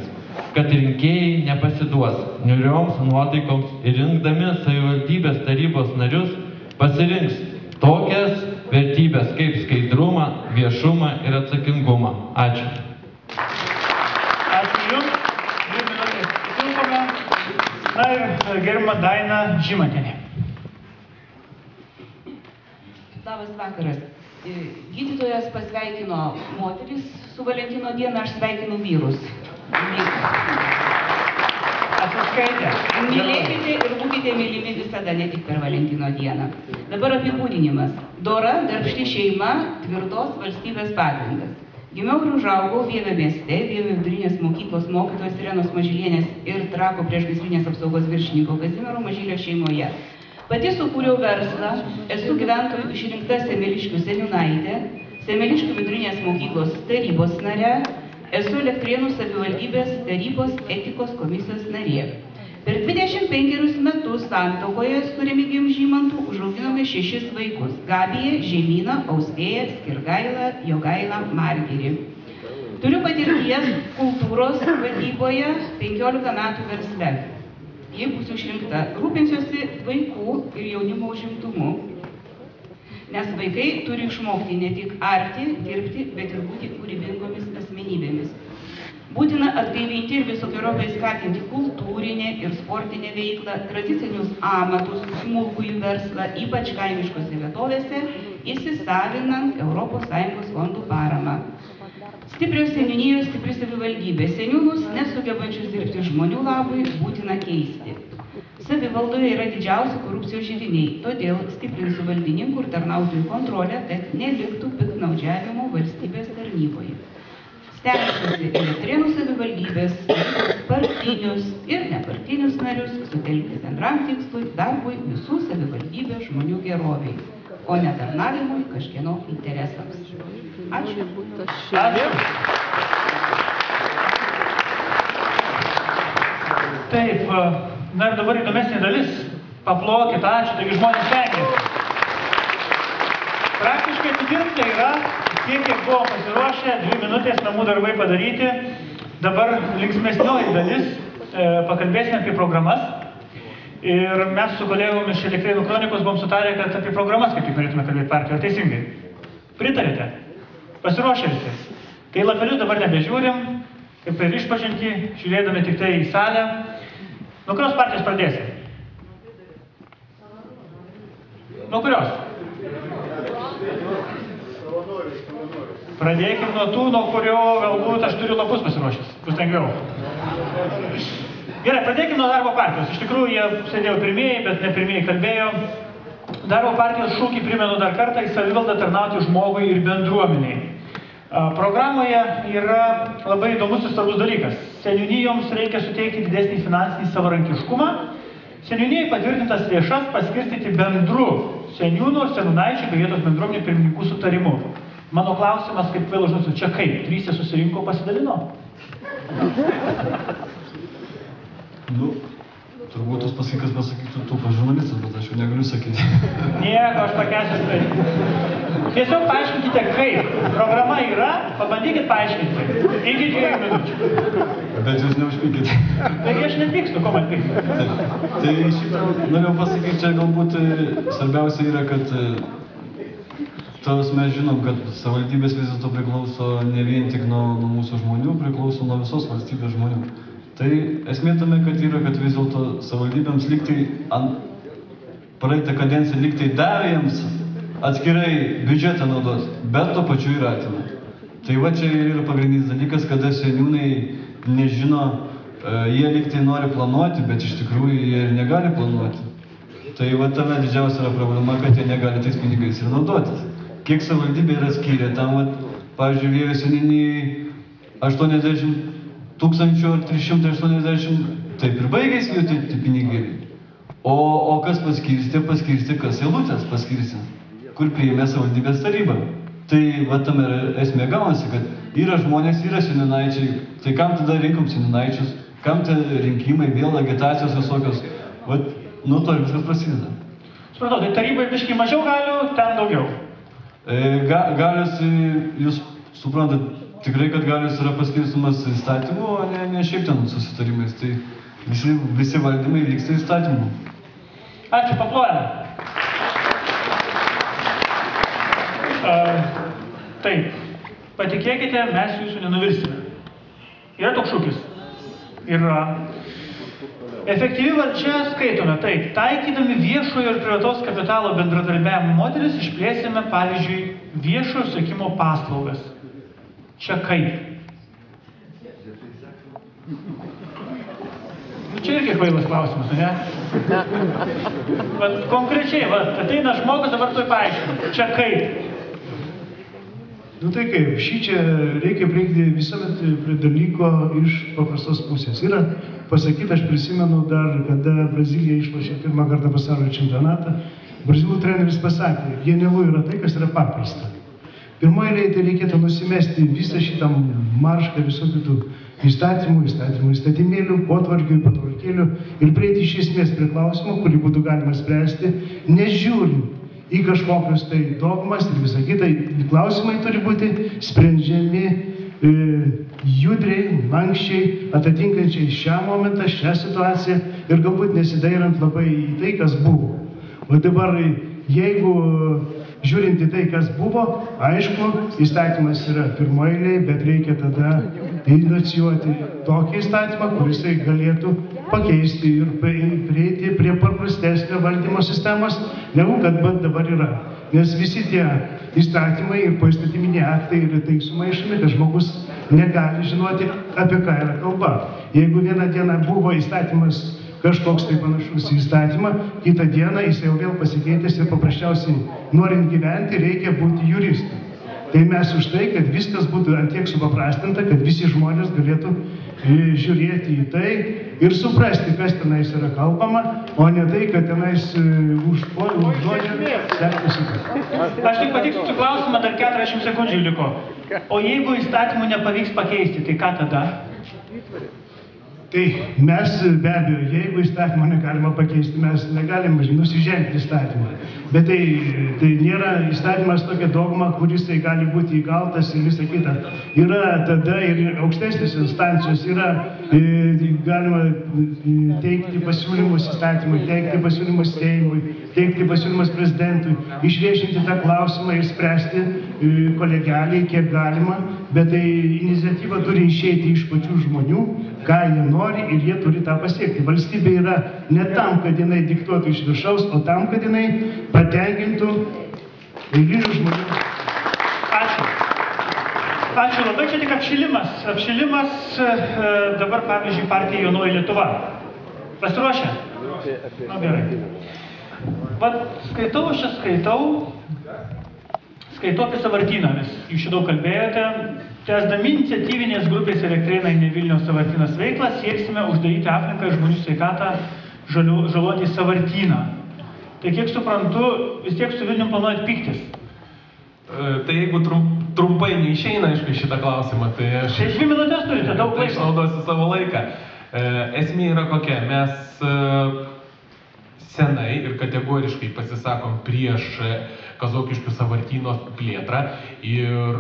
Speaker 18: kad rinkėjai nepasiduos niūrioms nuotaikoms ir rinkdami savivaldybės tarybos narius pasirinks tokias vertybės kaip skaidrumą, viešumą ir atsakingumą. Ačiū.
Speaker 2: Ačiū Jums. 2 minutės tilpome. Na ir gerbiama Daina Žymantienė.
Speaker 19: Labas vakaras. Gydytojas pasveikino moteris su Valentino diena, aš sveikinu vyrus.
Speaker 2: Atsiskaitė.
Speaker 19: Mylėkite ir būkite mylimi visada, ne tik per Valentino dieną. Dabar apibūdinimas. Dora, darbšti šeima, tvirtos valstybės pagrindas. Gimiau ir užaugau Vievio mieste, Vievio vidurinės mokyklos mokytojos Irenos Mažylienės ir Trako priešgaisrinės apsaugos viršininko Kazimiero Mažylio šeimoje. Pati sukūriau verslą, esu gyventojų išrinkta Semeliškių seniūnaitė, Semeliškių vidurinės mokyklos tarybos narė, esu Elektrėnų savivaldybės tarybos etikos komisijos narė. Per 25 metus santuokoje su Remigijum Žymantu užauginome 6 vaikus – Gabiją, Žemyną, Austėją, Skirgailą, Jogailą, Margirį. Turiu patirties kultūros vadyboje 15 metų versle. Jei būsiu išrinkta, rūpinsiuosi vaikų ir jaunimo užimtumu, nes vaikai turi išmokti ne tik arti, dirbti, bet ir būti kūrybingomis asmenybėmis. Būtina atgaivinti ir visokiojopai skatinti kultūrinę ir sportinę veiklą, tradicinius amatus, smulkųjį verslą, ypač kaimiškose vietovėse, įsisavinant ES fondų paramą. Stiprios seniūnijos, stipri savivaldybė. Seniūnus nesugebančius dirbti žmonių labui būtina keisti. Savivaldoje yra didžiausi korupcijos židiniai, todėl stiprinsiu valdininkų ir tarnautojų kontrolę, kad neliktų piktnaudžiavimo valstybės tarnyboje. Stengsiuosi Elektrėnų savivaldybės partinius ir nepartinius narius sutelkti bendram tikslui darbui visų savivaldybės žmonių geroviai, o ne tarnavimui kažkieno interesams. Ačiū.
Speaker 2: Ačiū. Taip, na ir dabar įdomesnė dalis. Paplokit, ačiū, taigi žmonės stengiasi. Praktiškai atidirbta yra tiek, kiek buvo pasiruošę, 2 minutės namų darbai padaryti. Dabar linksmesnioji dalis, pakalbėsime apie programas. Ir mes su kolegom iš Elektrėnų kronikos buvom sutarę, kad apie programas kaip tik norėtume kalbėti partijoje. Ar teisingai? Pritarėte? Pasiruošę visi? Tai lapelius dabar nebežiūrim, kaip ir išpažinti, žiūrėdami tik tai į salę. Nuo kurios partijos pradėsim? Nuo kurios? Pradėkim nuo tų, nuo kurio galbūt aš turiu lapus pasiruošęs. Bus lengviau. Gerai, pradėkim nuo darbo partijos. Iš tikrųjų, jie sėdėjo pirmieji, bet ne pirmieji kalbėjo. Darbo partijos šūkį primenu dar kartą į savivaldą tarnauti žmogui ir bendruomeniai. Programoje yra labai įdomus ir svarbus dalykas. Seniūnijoms reikia suteikti didesnį finansinį savarankiškumą. Seniūnijai patvirtintas lėšas paskirstyti bendru seniūnų ir seniūnaičių bei vietos bendruomenių pirmininkų sutarimu. Mano klausimas, kaip vėl užduosiu, čia kaip? 3 susirinko, pasidalino?
Speaker 4: Nu, turbūt tas pasakykas pasakytų tų žurnalistas, bet aš jau negaliu sakyti.
Speaker 2: Nieko, aš pakęsiu tai. Tiesiog paaiškinkite, kaip. Programa yra, pabandykit paaiškinti. Iki 2 minučių.
Speaker 4: Bet jūs neužpykite.
Speaker 2: Taigi aš nepykstu, ko man pykti.
Speaker 4: Tai šitą norėjau pasakyti, čia galbūt svarbiausia yra, kad mes žinom, kad savivaldybės vis dėlto priklauso ne vien tik nuo mūsų žmonių, priklauso nuo visos valstybės žmonių. Tai esmė tame, kad yra, kad vis dėlto savivaldybėms lygtai praeitą kadenciją lygtai davė jiems atskirai biudžetą naudos, bet to pačiu ir atima. Tai va čia yra pagrindinis dalykas, kada seniūnai nežino, jie lygtai nori planuoti, bet iš tikrųjų jie ir negali planuoti. Tai va tame didžiausia yra problema, kad jie negali tais pinigais ir naudotis. Kiek savivaldybė yra skyrę tam, pavyzdžiui, Vievio seniūnijai 80 000 ar 380, taip ir baigėsi jų tie pinigai. O kas paskirstė, kas eilutės paskirstė, kur priėmė savivaldybės taryba. Tai va tam esmė gaunasi, kad yra žmonės, yra seniūnaičiai, tai kam tada rinkom seniūnaičius, kam tie rinkimai, vėl agitacijos visokios, va nuo to ir viskas prasideda.
Speaker 2: Supratau, tai tarybai biškai mažiau galių, ten daugiau.
Speaker 4: Galios, jūs suprantat, tikrai, kad galios yra paskirstumas įstatymu, o ne šiaip ten susitarimais, tai visi valdymai vyksta įstatymu.
Speaker 2: Ačiū, paplojame. Taip, patikėkite, mes jūsų nenuvirsime. Yra toks šūkis. Yra. Efektyvi valdžia skaitome, taip, taikydami viešojo ir privataus kapitalo bendradarbiavimo modelis išplėsime, pavyzdžiui, viešojo sekimo paslaugas. Čia kaip? Čia irgi kvailas klausimas, ne? Vat konkrečiai, ateina žmogus, dabar tuoj paaiškinu. Čia kaip?
Speaker 20: Nu tai kaip, šį čia reikia prieiti visuomet prie dalyko iš paprastos pusės. Yra pasakyta, aš prisimenu dar, kada Brazilija išlošė pirmą kartą pasaulio čempionatą, brazilų treneris pasakė, genialu yra tai, kas yra paprasta. Pirmoje eilėje tai reikėtų nusimesti visą šitą maršką visokių tų įstatymėlių, potvarkių, patvarkėlių ir prieiti iš esmės prie klausimų, kurį būtų galima spręsti, nežiūrint į kažkokius tai dogmas ir visą kitą. Klausimai turi būti sprendžiami judriai, lankščiai, atitinkančiai šią momentą, šią situaciją ir galbūt nesidairant labai į tai, kas buvo. O dabar, jeigu žiūrint į tai, kas buvo, aišku, įstatymas yra pirmoje eilėje, bet reikia tada inicijuoti tokį įstatymą, kuris galėtų pakeisti ir prieiti prie paprastesnio valdymo sistemos, negu kad dabar yra. Nes visi tie įstatymai ir poįstatyminiai aktai yra taip sumaišomi, kad žmogus negali žinoti, apie ką yra kalba. Jeigu vieną dieną buvo įstatymas kažkoks tai panašus į įstatymą, kitą dieną jis jau vėl pasikeitęs ir paprasčiausiai norint gyventi reikia būti juristu. Tai mes už tai, kad viskas būtų antiek supaprastinta, kad visi žmonės galėtų žiūrėti į tai ir suprasti, kas tenais yra kalbama, o ne tai, kad tenais už žodžio sekasi.
Speaker 2: Aš tik patiksiu klausimą, dar 40 sekundžių liko. O jeigu įstatymų nepavyks pakeisti, tai ką tada?
Speaker 20: Tai mes be abejo, jeigu įstatymą negalima pakeisti, mes negalim nusižengti įstatymą. Bet tai nėra įstatymas tokia dogma, kuris tai gali būti įgaltas ir visa kita. Yra tada ir aukštesnės instancijos, yra galima teikti pasiūlymus įstatymui, teikti pasiūlymus Seimui, teikti pasiūlymus prezidentui, išviešinti tą klausimą ir spręsti kolegialiai, kiek galima, bet tai iniciatyva turi išeiti iš pačių žmonių, ką jie nori ir jie turi tą pasiekti. Valstybė yra ne tam, kad jinai diktuotų iš viršaus, o tam, kad jinai patenkintų eilinių žmonių.
Speaker 2: Ačiū. Ačiū labai, čia tik apšilimas. Apšilimas dabar, pavyzdžiui, partija Jaunoji Lietuva. Pasiruošę? Na gerai. Vat skaitau apie Sąvartyną, nes jūs daug kalbėjote. Tęsdami iniciatyvinės grupės Elektrėnai ne Vilniaus Sąvartynas veiklą, sieksime uždaryti aplinką ir žmonių sveikatą žaloti Sąvartyną. Tai kiek suprantu, vis tiek su Vilnium planuojat pyktis.
Speaker 7: Tai jeigu trumpai neišeina, aišku, šitą klausimą, tai aš...
Speaker 2: 2 minutės turite, daug laiko.
Speaker 7: Išnaudosiu savo laiką. Esmė yra kokia, mes senai ir kategoriškai pasisakom prieš Kazokiškių Sąvartyno plėtrą ir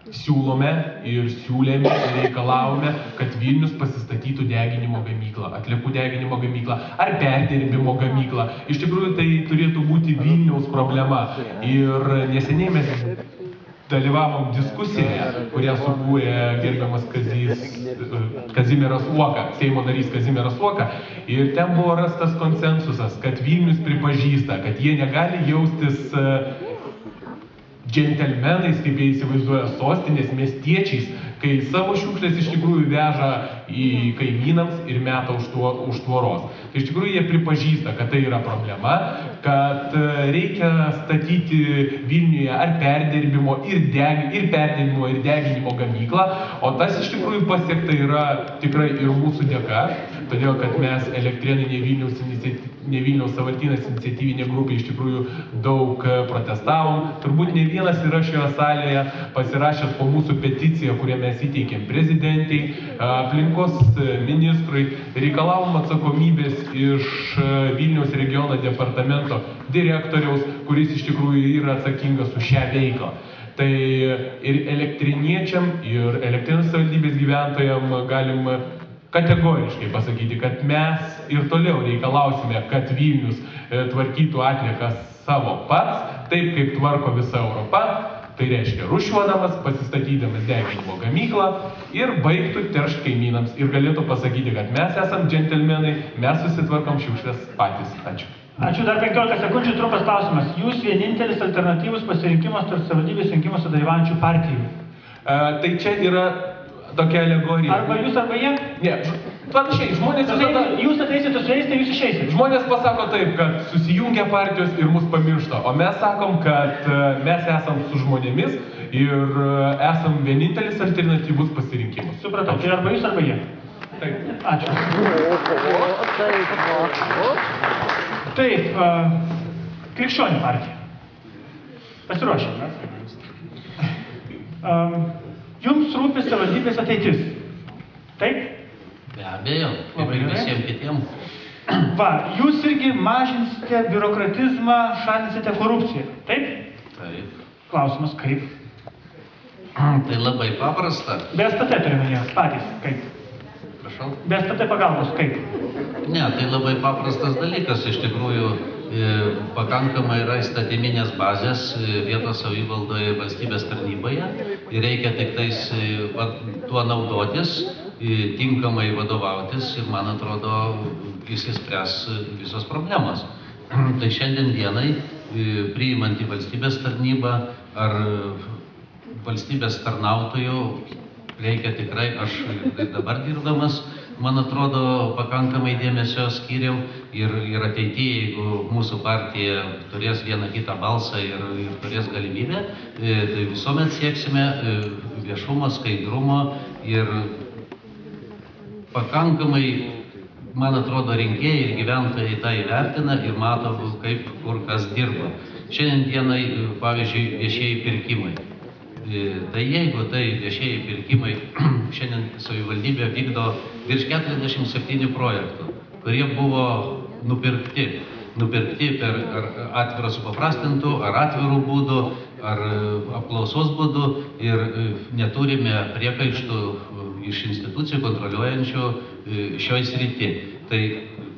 Speaker 7: siūlome ir siūlėme ir reikalavome, kad Vilnius pasistatytų deginimo gamyklą, atliekų deginimo gamyklą ar perdirbimo gamyklą. Iš tikrųjų, tai turėtų būti Vilniaus problema. Ir neseniai mes dalyvavom diskusijoje, kurią subūrė gerbiamas Kazimieras Uoka, Seimo narys Kazimieras Uoka. Ir ten buvo rastas konsensusas, kad Vilnius pripažįsta, kad jie negali jaustis džentelmenais, kaip jie įsivaizduoja, sostinės miestiečiais, kai savo šiukšlės iš tikrųjų veža į kaimynams ir meta už tvoros. Tai iš tikrųjų jie pripažįsta, kad tai yra problema, kad reikia statyti Vilniuje ar perdirbimo ir deginimo gamyklą, o tas iš tikrųjų pasiekta yra tikrai ir mūsų dėka, todėl kad mes Elektrėnai ne Vilniaus sąvartynas iniciatyvinė grupė iš tikrųjų daug protestavom. Turbūt ne vienas yra šioje salėje pasirašęs po mūsų peticiją, kurią mes įteikėm prezidentei, aplinkos ministrui, reikalavom atsakomybės iš Vilniaus regiono departamento direktoriaus, kuris iš tikrųjų yra atsakingas už šią veiklą. Tai ir elektriniečiam, ir Elektrėnų savivaldybės gyventojam galim kategoriškai pasakyti, kad mes ir toliau reikalausime, kad Vilnius tvarkytų atliekas savo pats, taip kaip tvarko visa Europa, tai reiškia rūšiuodamas, pasistatydamas deginimo gamyklą ir baigtų teršti kaimynams ir galėtų pasakyti, kad mes esam džentelmenai, mes susitvarkom šiukšles patys. Ačiū.
Speaker 2: Ačiū, dar 15 sekundžių trumpas klausimas. Jūs vienintelis alternatyvus pasirinkimas tarp savivaldybės rinkimuose dalyvaujančių partijų.
Speaker 7: Tai čia yra tokia alegorija.
Speaker 2: Arba jūs, arba jie?
Speaker 7: Ne, panašiai, žmonės visada...
Speaker 2: Jūs ateisite su jais, tai jūs išeisit.
Speaker 7: Žmonės pasako taip, kad susijungia partijos ir mus pamiršta, o mes sakom, kad mes esam su žmonėmis ir esam vienintelis alternatyvus pasirinkimas.
Speaker 2: Supratau, tai arba jūs, arba jie.
Speaker 7: Taip.
Speaker 2: Ačiū. Taip, Krikščionių partija. Pasiruošę. Jums rūpi savivaldybės ateitis. Taip?
Speaker 6: Be abejo, kaip ir visiems kitiems.
Speaker 2: Va, jūs irgi mažinsite biurokratizmą, šalinsite korupciją. Taip?
Speaker 6: Taip.
Speaker 2: Klausimas, kaip?
Speaker 6: Tai labai paprasta.
Speaker 2: Be STT turime jas patys, kaip?
Speaker 6: Prašau?
Speaker 2: Be STT pagalbos, kaip?
Speaker 6: Ne, tai labai paprastas dalykas. Iš tikrųjų, pakankamai yra įstatyminės bazės vietos savivaldoje valstybės tarnyboje ir reikia tik tais tuo naudotis, tinkamai vadovautis ir, man atrodo, išsispręs visos problemos. Tai šiandien dienai, priimant į valstybės tarnybą ar valstybės tarnautojų, reikia tikrai, aš dabar dirbdamas, man atrodo, pakankamai dėmesio skyriau ir ateityje, jeigu mūsų partija turės vieną kitą balsą ir turės galimybę, tai visuomet sieksime viešumo, skaidrumo ir pakankamai, man atrodo, rinkėjai ir gyventojai tą įvertina ir mato, kaip kur kas dirba. Šiandien dienai, pavyzdžiui, viešieji pirkimai. Tai jeigu tai viešieji pirkimai, šiandien savivaldybė vykdo virš 47 projektų, kurie buvo nupirkti per atvirą supaprastintų, ar atvirų būdų, ar apklausos būdų ir neturime priekaištų iš institucijų kontroliuojančių šioj srity. Tai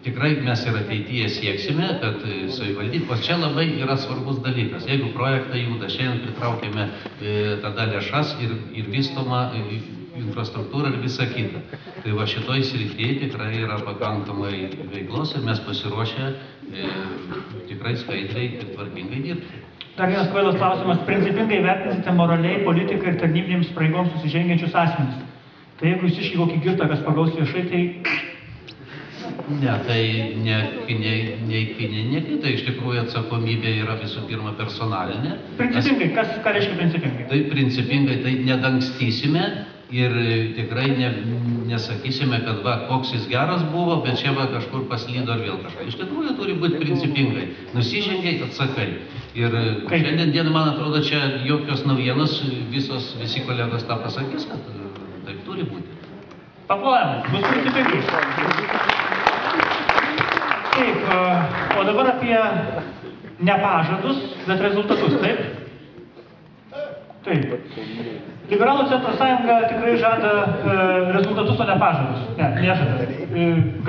Speaker 6: tikrai mes ir ateityje sieksime, kad savivaldybės, čia labai yra svarbus dalykas. Jeigu projektai juda, šiandien pritraukėme tada lėšas ir vystoma infrastruktūra ir visa kita. Tai va šitoj srityje tikrai yra pakankamai veiklos ir mes pasiruošę tikrai skaidriai ir tvarkingai dirbti.
Speaker 2: Dar vienas kvailas klausimas. Principingai vertinsite moraliai politikai ir tarnybinėms pareigoms nusižengiančius asmenis. Tai jeigu jūs iškai kokį girtą, kas pagaus viešai, tai...
Speaker 6: Ne, tai nei kita, iš tikrųjų atsakomybė yra visų pirma personalinė.
Speaker 2: Principingai, ką reiškia principingai?
Speaker 6: Tai principingai, tai nedangstysime ir tikrai nesakysime, kad va, koks jis geras buvo, bet čia va kažkur paslydo ar vėl kažką. Iš tikrųjų turi būti principingai. Nusižengiai, atsakai. Ir šiandien dieną, man atrodo, čia jokios naujienos, visi kolegos tą pasakys, kad taip turi būti.
Speaker 2: Paplojame, bus principingai. Taip, o dabar apie nepažadus, bet rezultatus, taip? Taip. Liberalų centro sąjunga tikrai žada rezultatus, o ne pažadus. Ne, nežada.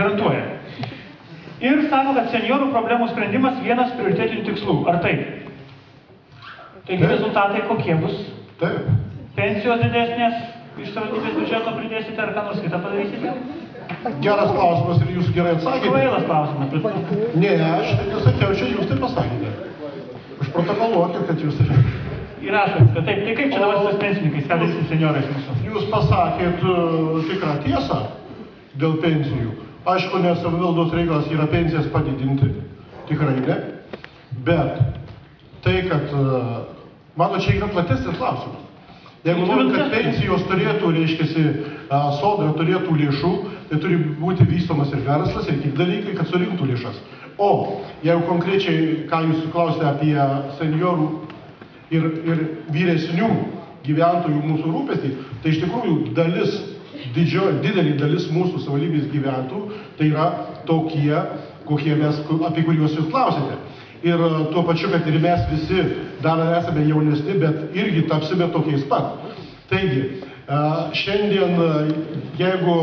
Speaker 2: Garantuoja. Ir sako, kad seniorų problemų sprendimas vienas prioritetinių tikslų. Ar taip? Taigi rezultatai kokie bus?
Speaker 9: Taip.
Speaker 2: Pensijos didesnės, iš savivaldybės biudžeto pridėsite, ar ką nors kitą padarysite?
Speaker 9: Geras klausimas ir jūs gerai atsakėte.
Speaker 2: Kvailas klausimas.
Speaker 9: Ne, aš nesakiau, čia jūs tai pasakėte. Užprotokoluokit, kad jūs tai...
Speaker 2: Įrašot, kad taip, tai kaip čia dabar su pensininkais, ką darysit seniorais mūsų?
Speaker 9: Jūs pasakėt tikrą tiesą, dėl pensijų. Aišku, ne savivaldos reikalas yra pensijas padidinti, tikrai ne, bet tai, kad, mano čia yra platesnis klausimas. Jeigu norim, kad pensijos turėtų, reiškiasi, sodra turėtų lėšų, tai turi būti vystomas ir verslas, ir kiti dalykai, kad surinktų lėšas. O jeigu konkrečiai, ką jūs klausite apie seniorų ir vyresnių gyventojų mūsų rūpestį, tai iš tikrųjų didelė dalis mūsų savivaldybės gyventojų, tai yra tokie, apie kuriuos jūs klausite. Ir tuo pačiu, kad ir mes visi dar esame jaunesni, bet irgi tapsime tokiais pat. Taigi, šiandien, jeigu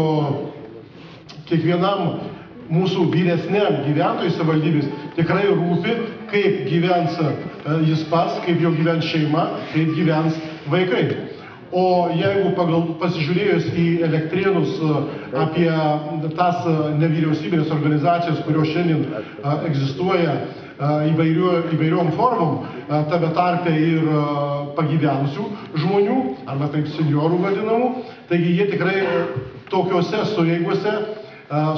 Speaker 9: kiekvienam mūsų vyresniam gyventojui savivaldybės tikrai rūpi, kaip gyvens jis pats, kaip jo gyvens šeima, kaip gyvens vaikai. O jeigu pasižiūrėjus į Elektrėnus apie tas nevyriausybinės organizacijas, kurios šiandien egzistuoja įvairiom formom, tame tarpe ir pagyvenusių žmonių, arba taip seniorų vadinamų, taigi jie tikrai tokiuose sueigose,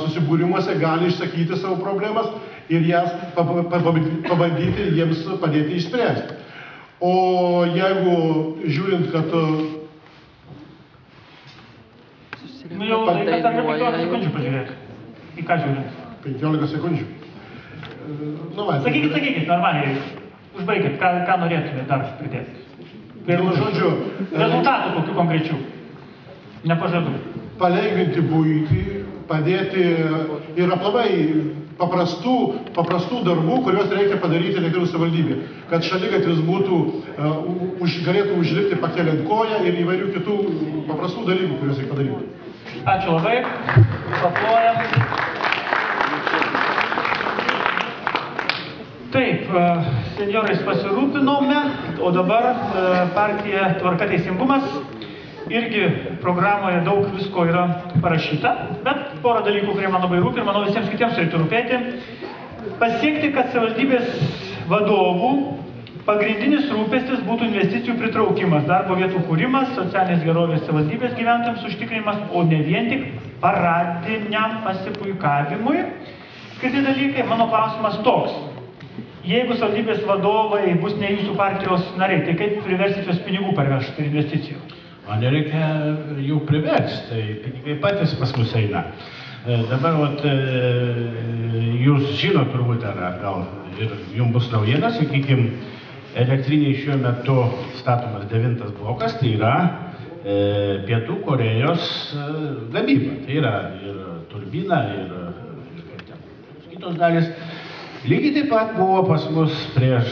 Speaker 9: susibūrimuose gali išsakyti savo problemas ir jas pabandyti jiems padėti išspręsti. O jeigu žiūrint, kad...
Speaker 2: Nu jau laikas dar 15 sekundžių pažiūrėk. Į ką žiūrint?
Speaker 9: 15 sekundžių.
Speaker 2: Sakykit, normaliai. Užbaikit, ką norėtumėte dar pridėti.
Speaker 9: Žodžiu,
Speaker 2: rezultatų kokių konkrečių. Nepažadų.
Speaker 9: Palengvinti buitį, padėti ir aplamai paprastų darbų, kuriuos reikia padaryti Elektrėnų savivaldybė. Kad šaligatvis galėtų užlipti pakeliant koją ir įvairių kitų paprastų dalykų, kuriuos reikia padaryti.
Speaker 2: Ačiū labai. Paplojam. Taip, seniorais pasirūpinome, o dabar partija Tvarka Teisingumas. Irgi programoje daug visko yra parašyta, bet porą dalykų, kurie man labai rūpi ir manau visiems kitiems turėtų rūpėti. Pasiekti, kad savivaldybės vadovų pagrindinis rūpestis būtų investicijų pritraukimas, darbo vietų kūrimas, socialinės gerovės savivaldybės gyventojams užtikrinimas, o ne vien tik paradiniam pasipuikavimui. Skirti dalykai, mano klausimas toks. Jeigu savivaldybės vadovai bus ne jūsų partijos nariai, tai kaip priversit juos pinigų parvežti ir investicijų?
Speaker 8: O nereikia jų priversti, tai pinigai patys pas mus eina. Dabar jūs žinot turbūt, ar gal ir jums bus naujiena, sakykime, elektriniai šiuo metu statomas 9 blokas, tai yra Pietų Korėjos gamyba. Tai yra ir turbina, ir kitos dalis. Lygiai taip pat buvo pas mus prieš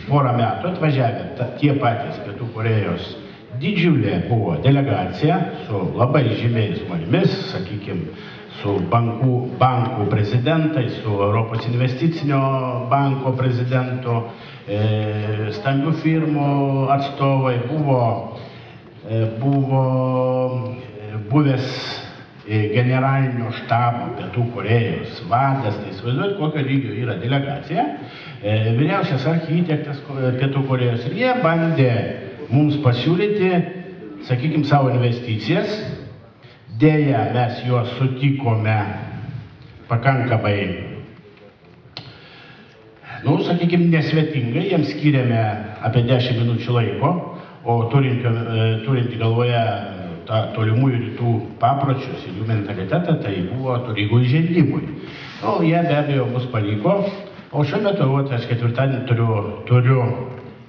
Speaker 8: porą metų atvažiavę tie patys Pietų Korėjos. Didžiulė buvo delegacija su labai žymiais žmonėmis, sakykime, su bankų prezidentai, su Europos investicinio banko prezidentu, stambių firmų atstovai, buvo buvęs generalinio štabo Pietų Korėjos vadas, tai įsivaizduojat, kokio lygio yra delegacija, vyriausias architektas Pietų Korėjos, ir jie bandė mums pasiūlyti, sakykime, savo investicijas. Deja, mes juos sutikome pakankamai, sakykime, nesvetingai, jiems skiriame apie 10 minučių laiko, o turinti galvoje tą tolimųjų rytų papročius ir jų mentalitetą, tai buvo Torygų įžengimui. Jie be abejo mus paliko, o šiuo metu, aš ketvirtadienį turiu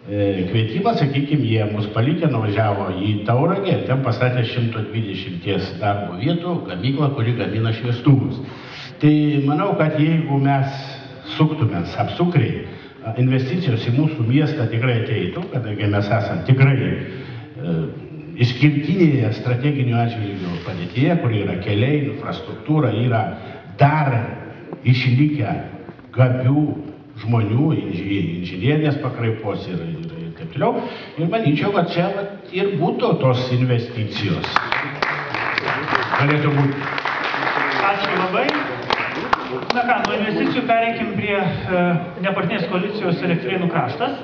Speaker 8: kvietimą, sakykime, jie mus palikė, nuvažiavo į Tauragę ir ten pastatė 120 darbo vietų gamyklą, kuri gamina šviestuvus. Tai manau, kad jeigu mes suktumės apsukriai, investicijos į mūsų miestą tikrai ateitų, kadangi mes esame tikrai išskirtinėje strateginių atžvilgių padėtyje, kur yra keliai, infrastruktūra, yra dar išlikę gabių žmonių, inžinierinės pakraipos ir taip toliau. Ir manyčiau, kad čia ir būtų tos investicijos. Galėtų būti.
Speaker 2: Ačiū labai. Na ką, nuo investicijų pereikim prie nepartinės koalicijos Elektrėnų kraštas.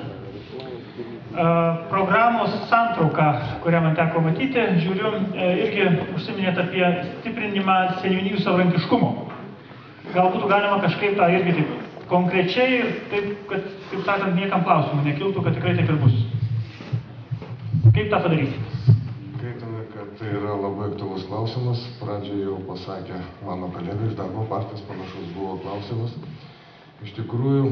Speaker 2: Programos santrauką, kurią man teko matyti, žiūriu, irgi užsiminėt apie stiprinimą seniūnijų savarankiškumo. Gal būtų galima kažkaip tą irgi taip konkrečiai, taip, kad, kaip sakant, niekam klausimų nekiltų, kad tikrai taip ir bus. Kaip tą padarysite?
Speaker 11: Skaitome, kad tai yra labai aktualus klausimas. Pradžioje jau pasakė mano kolega iš darbo partijos, panašus buvo klausimas. Iš tikrųjų,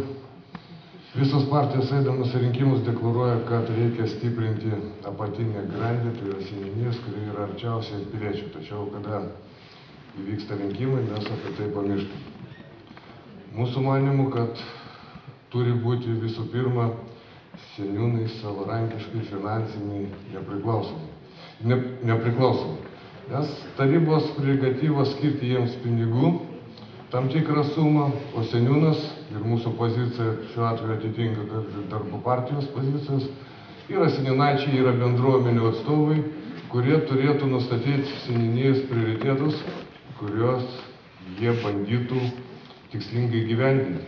Speaker 11: visos partijos eidamas rinkimus deklaruoja, kad reikia stiprinti apatinę grandį, tai yra seniūnijas, kurie yra arčiausiai piliečių. Tačiau, kada įvyksta rinkimai, mes apie tai pamirštame. Mūsų manimų, kad turi būti visų pirma seniūnai savarankiškai, finansiniai, nepriklausomi. Nes tarybos prerogatyvos skirti jiems pinigų, tam tikrą sumą, o seniūnas ir mūsų pozicija šiuo atveju atitinka darbo partijos pozicijos, yra seniūnaičiai, yra bendruomenių atstovai, kurie turėtų nustatyti seniūnijos prioritetus, kuriuos jie bandytų tikslingai gyvendinti.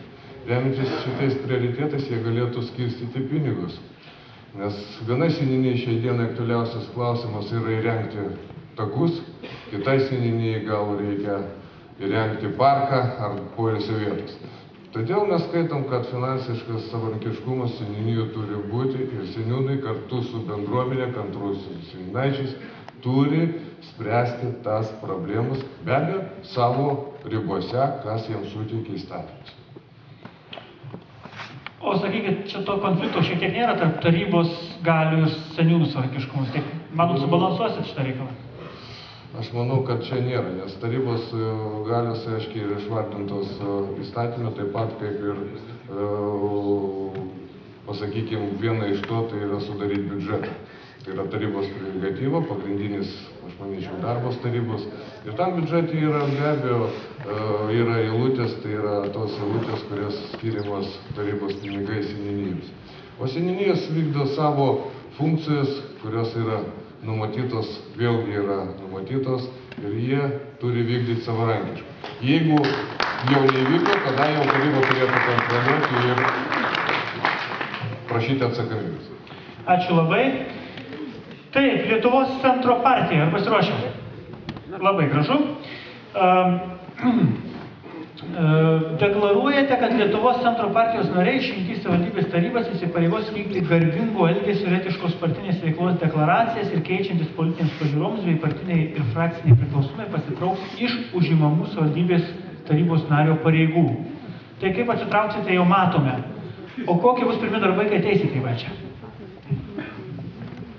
Speaker 11: Remiantis šitais prioritetais jie galėtų skirstyti pinigus. Nes vienai seniūnijai šiai dienai aktualiausias klausimas yra įrengti takus, kitai seniūnijai gal reikia įrengti parką ar poilsio vietas. Todėl mes skaitom, kad finansiškas savarankiškumas seniūnijų turi būti ir seniūnai kartu su bendruomenė, kartu su seniūnaičiais turi spręsti tas problemas, be abejo, savo ribose, kas jiems suteikia įstatymus.
Speaker 2: O sakykit, čia to konflikto šiek tiek nėra tarp tarybos galių ir seniūnų savarankiškumus. Kaip manot, subalansuosit šitą reikalą?
Speaker 11: Aš manau, kad čia nėra, nes tarybos galios aiškiai yra išvardintos įstatymė, taip pat kaip ir, pasakykime, viena iš to, tai yra sudaryti biudžetą. Tai yra tarybos prerogatyva, pagrindinis, aš manyčiau, darbas tarybos. Ir tam biudžete yra be abejo, yra eilutės, tai yra tos eilutės, kurios skiriamos tarybos pinigai seniūnijos. O seniūnijos vykdo savo funkcijas, kurios yra numatytos, vėlgi yra numatytos ir jie turi vykdyti savarankiškai. Jeigu jau neįvykdo, tada jau taryba turėtų kontroliuoti ir prašyti atsakomybės.
Speaker 2: Ačiū labai. Taip, Lietuvos centro partija, ar pasiruošę? Labai gražu. Deklaruojate, kad Lietuvos centro partijos nariai išrinkti į savivaldybės tarybas įsipareigos vykdyti garbingo elgesio ir etiškos partinės veiklos deklaracijas ir keičiantis politinėms pažiūroms bei partiniai ir frakciniai priklausomai pasitrauks iš užimamų savivaldybės tarybos nario pareigų. Tai kaip atsitrauksite, jau matome. O kokie bus pirmi darbai, kai ateisite į valdžią?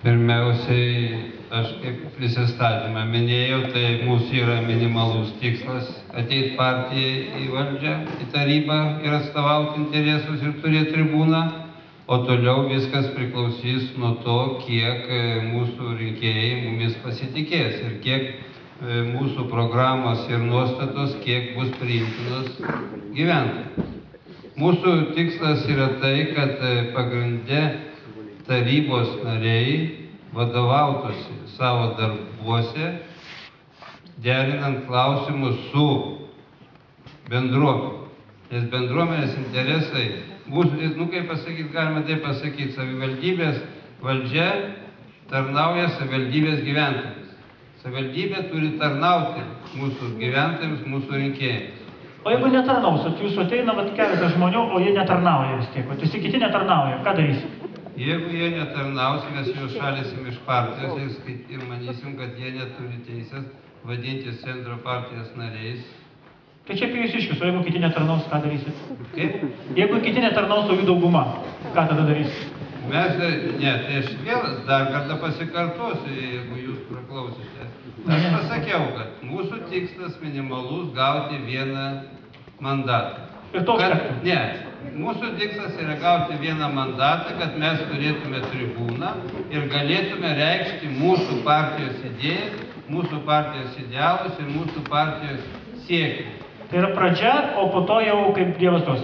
Speaker 10: Pirmiausiai, aš kaip prisistatymą minėjau, tai mūsų yra minimalus tikslas ateiti partijai į valdžią, į tarybą ir atstovauti interesus ir turėti tribūną, o toliau viskas priklausys nuo to, kiek mūsų rinkėjai mumis pasitikės ir kiek mūsų programos ir nuostatos, kiek bus priimtinos gyventojams. Mūsų tikslas yra tai, kad pagrinde tarybos nariai vadovautųsi savo darbuose, derinant klausimus su bendruomenė. Nes bendruomenės interesai, mūsų, kaip pasakyti, galima taip pasakyti, savivaldybės valdžia tarnauja savivaldybės gyventojams. Savivaldybė turi tarnauti mūsų gyventojams, mūsų rinkėjams.
Speaker 2: O jeigu netarnausat, jūs ateina keletą žmonių, o jie netarnauja vis tiek, o visi kiti netarnauja, ką darysit?
Speaker 10: Jeigu jie netarnaus, mes juos šalysim iš partijos ir manysim, kad jie neturi teisės vadintis centro partijos nariais.
Speaker 2: Tai čia apie jūs išvis, o jeigu kiti netarnaus, ką darysit?
Speaker 10: Kaip?
Speaker 2: Jeigu kiti netarnaus, o jų dauguma, ką tada darysit?
Speaker 10: Mes, ne, tai aš vėl dar kartą pasikartosiu, jeigu jūs praklausite. Aš pasakiau, kad mūsų tikslas minimalus gauti vieną mandatą.
Speaker 2: Ir toks tektų?
Speaker 10: Ne, mūsų tikslas yra gauti vieną mandatą, kad mes turėtume tribūną ir galėtume reikšti mūsų partijos idėjas, mūsų partijos idealus ir mūsų partijos siekį.
Speaker 2: Tai yra pradžia, o po to jau kaip Dievas duos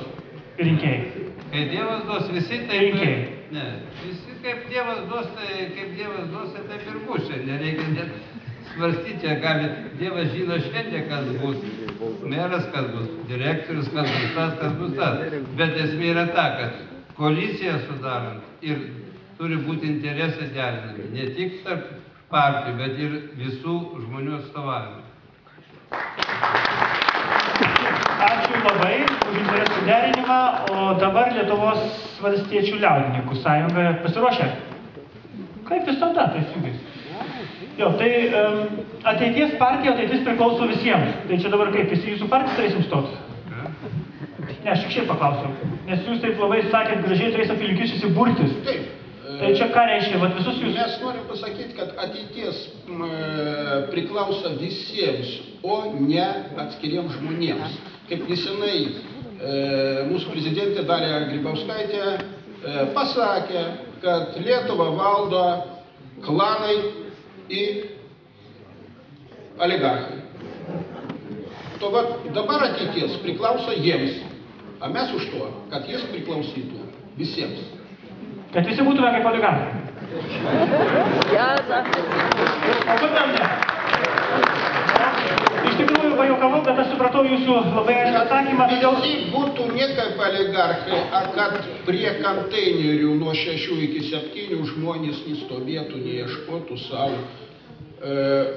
Speaker 2: rinkėjai.
Speaker 10: Kai Dievas duos, visi taip...
Speaker 2: Rinkėjai.
Speaker 10: Ne, visi kaip Dievas duos, tai taip ir bus. Nereikia net svarstyti, gali Dievas žino šiandien, kas bus meras, kas bus direktorius, kas bus tas, kas bus tas. Bet esmė yra ta, kad koaliciją sudarant ir turi būti interesai derinami. Ne tik tarp partijų, bet ir visų žmonių atstovavimą.
Speaker 2: Ačiū labai už interesų derinimą, o dabar Lietuvos valstiečių liaudininkų sąjunga pasiruošę. Kaip visada, teisingai. Jo, tai ateities partija, ateitis priklauso visiems. Tai čia dabar kaip, visi jūsų partijos turėsim stoti? Ne, aš šiek paklausiau. Nes jūs taip labai sakėt, gražiai turės apylinkius įsiburtis.
Speaker 13: Taip.
Speaker 2: Tai čia ką reiškia, vat visus jūs...
Speaker 13: Mes norim pasakyti, kad ateities priklauso visiems, o ne atskiriems žmonėms. Kaip nesenai mūsų prezidentė Dalia Grybauskaitė pasakė, kad Lietuvą valdo klanai ir oligarchai. To dabar ateities priklauso jiems, o mes už to, kad jis priklausytų visiems.
Speaker 2: Kad visi būtume kaip oligarchai. O kodėl ne? Iš tikrųjų, pajuokavau, bet aš supratau jūsų labai aišką atsakymą.
Speaker 13: Visi būtų ne kaip oligarchai, ar kad prie konteinerių nuo 6 iki 7 žmonės nestovėtų, neieškotų savo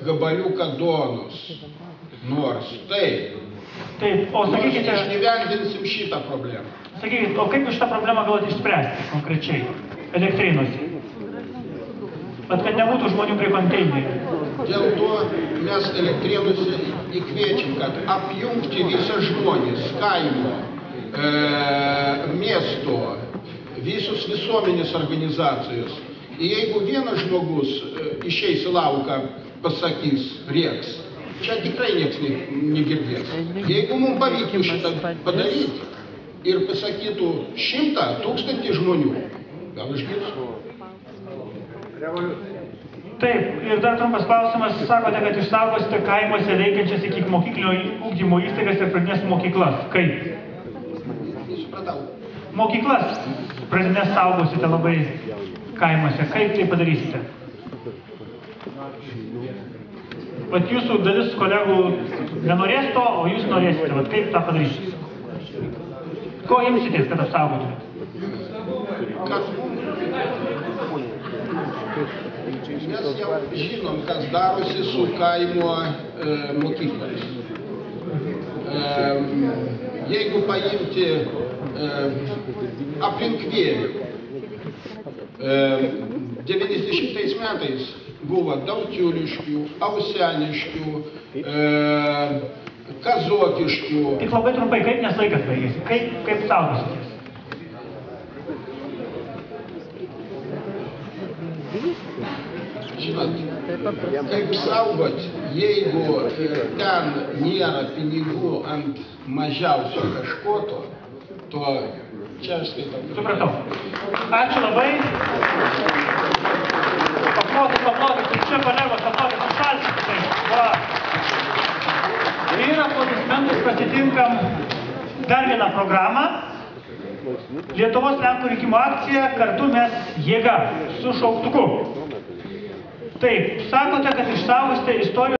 Speaker 13: gabaliuką duonos. Nors taip.
Speaker 2: Taip, o sakykite...
Speaker 13: Nors išgyvendinsim šitą problemą.
Speaker 2: Sakykite, o kaip šitą problemą galite išspręsti konkrečiai elektrėnuose? Bet kad nebūtų žmonių prie konteinerių.
Speaker 13: Dėl to mes elektrėnuose įkviečiam, kad apjungti visą žmonės, kaimo, miesto, visus visuomenės organizacijos. Ir jeigu vienas žmogus išeis į lauką, pasakys, rieks, čia tikrai nieks negirdės. Jeigu mums pavyktų šitą padaryti ir pasakytų 100 000 žmonių, gal išgirstų.
Speaker 2: Taip, ir dar trumpas klausimas. Sakote, kad išsaugosite kaimuose veikiančias iki mokyklinio ugdymo įstaigas ir pradinės mokyklas. Kaip?
Speaker 13: Nesupratau.
Speaker 2: Mokyklas pradinės saugosite labai kaimuose. Kaip tai padarysite? Vat jūsų dalis kolegų nenorės to, o jūs norėsite. Vat kaip tą padarysite? Ko imsitės, kad apsaugotumėte?
Speaker 13: Mes jau žinom, kas darosi su kaimo mokyklomis. Jeigu paimti aplink Vėlių, 90 metais buvo Dautiuliškių, Auseniškių, Kazokiškių.
Speaker 2: Tik labai trumpai, kaip nes laikas baigėsi? Kaip saugositės?
Speaker 13: Žinot, kaip saugot, jeigu ten nėra pinigų ant mažiausio kažkoto, to čia aš skaitau.
Speaker 2: Supratau. Ačiū labai. Paplokit, čia kolegos, paplokit, sušalkite. Va. Ir aplodismentais pasitinkam dar vieną programą. Lietuvos Lenkų rinkimų akcija Kartu mes jėga su šauktuku. Taip, sakote, kad išsaugosite istorijos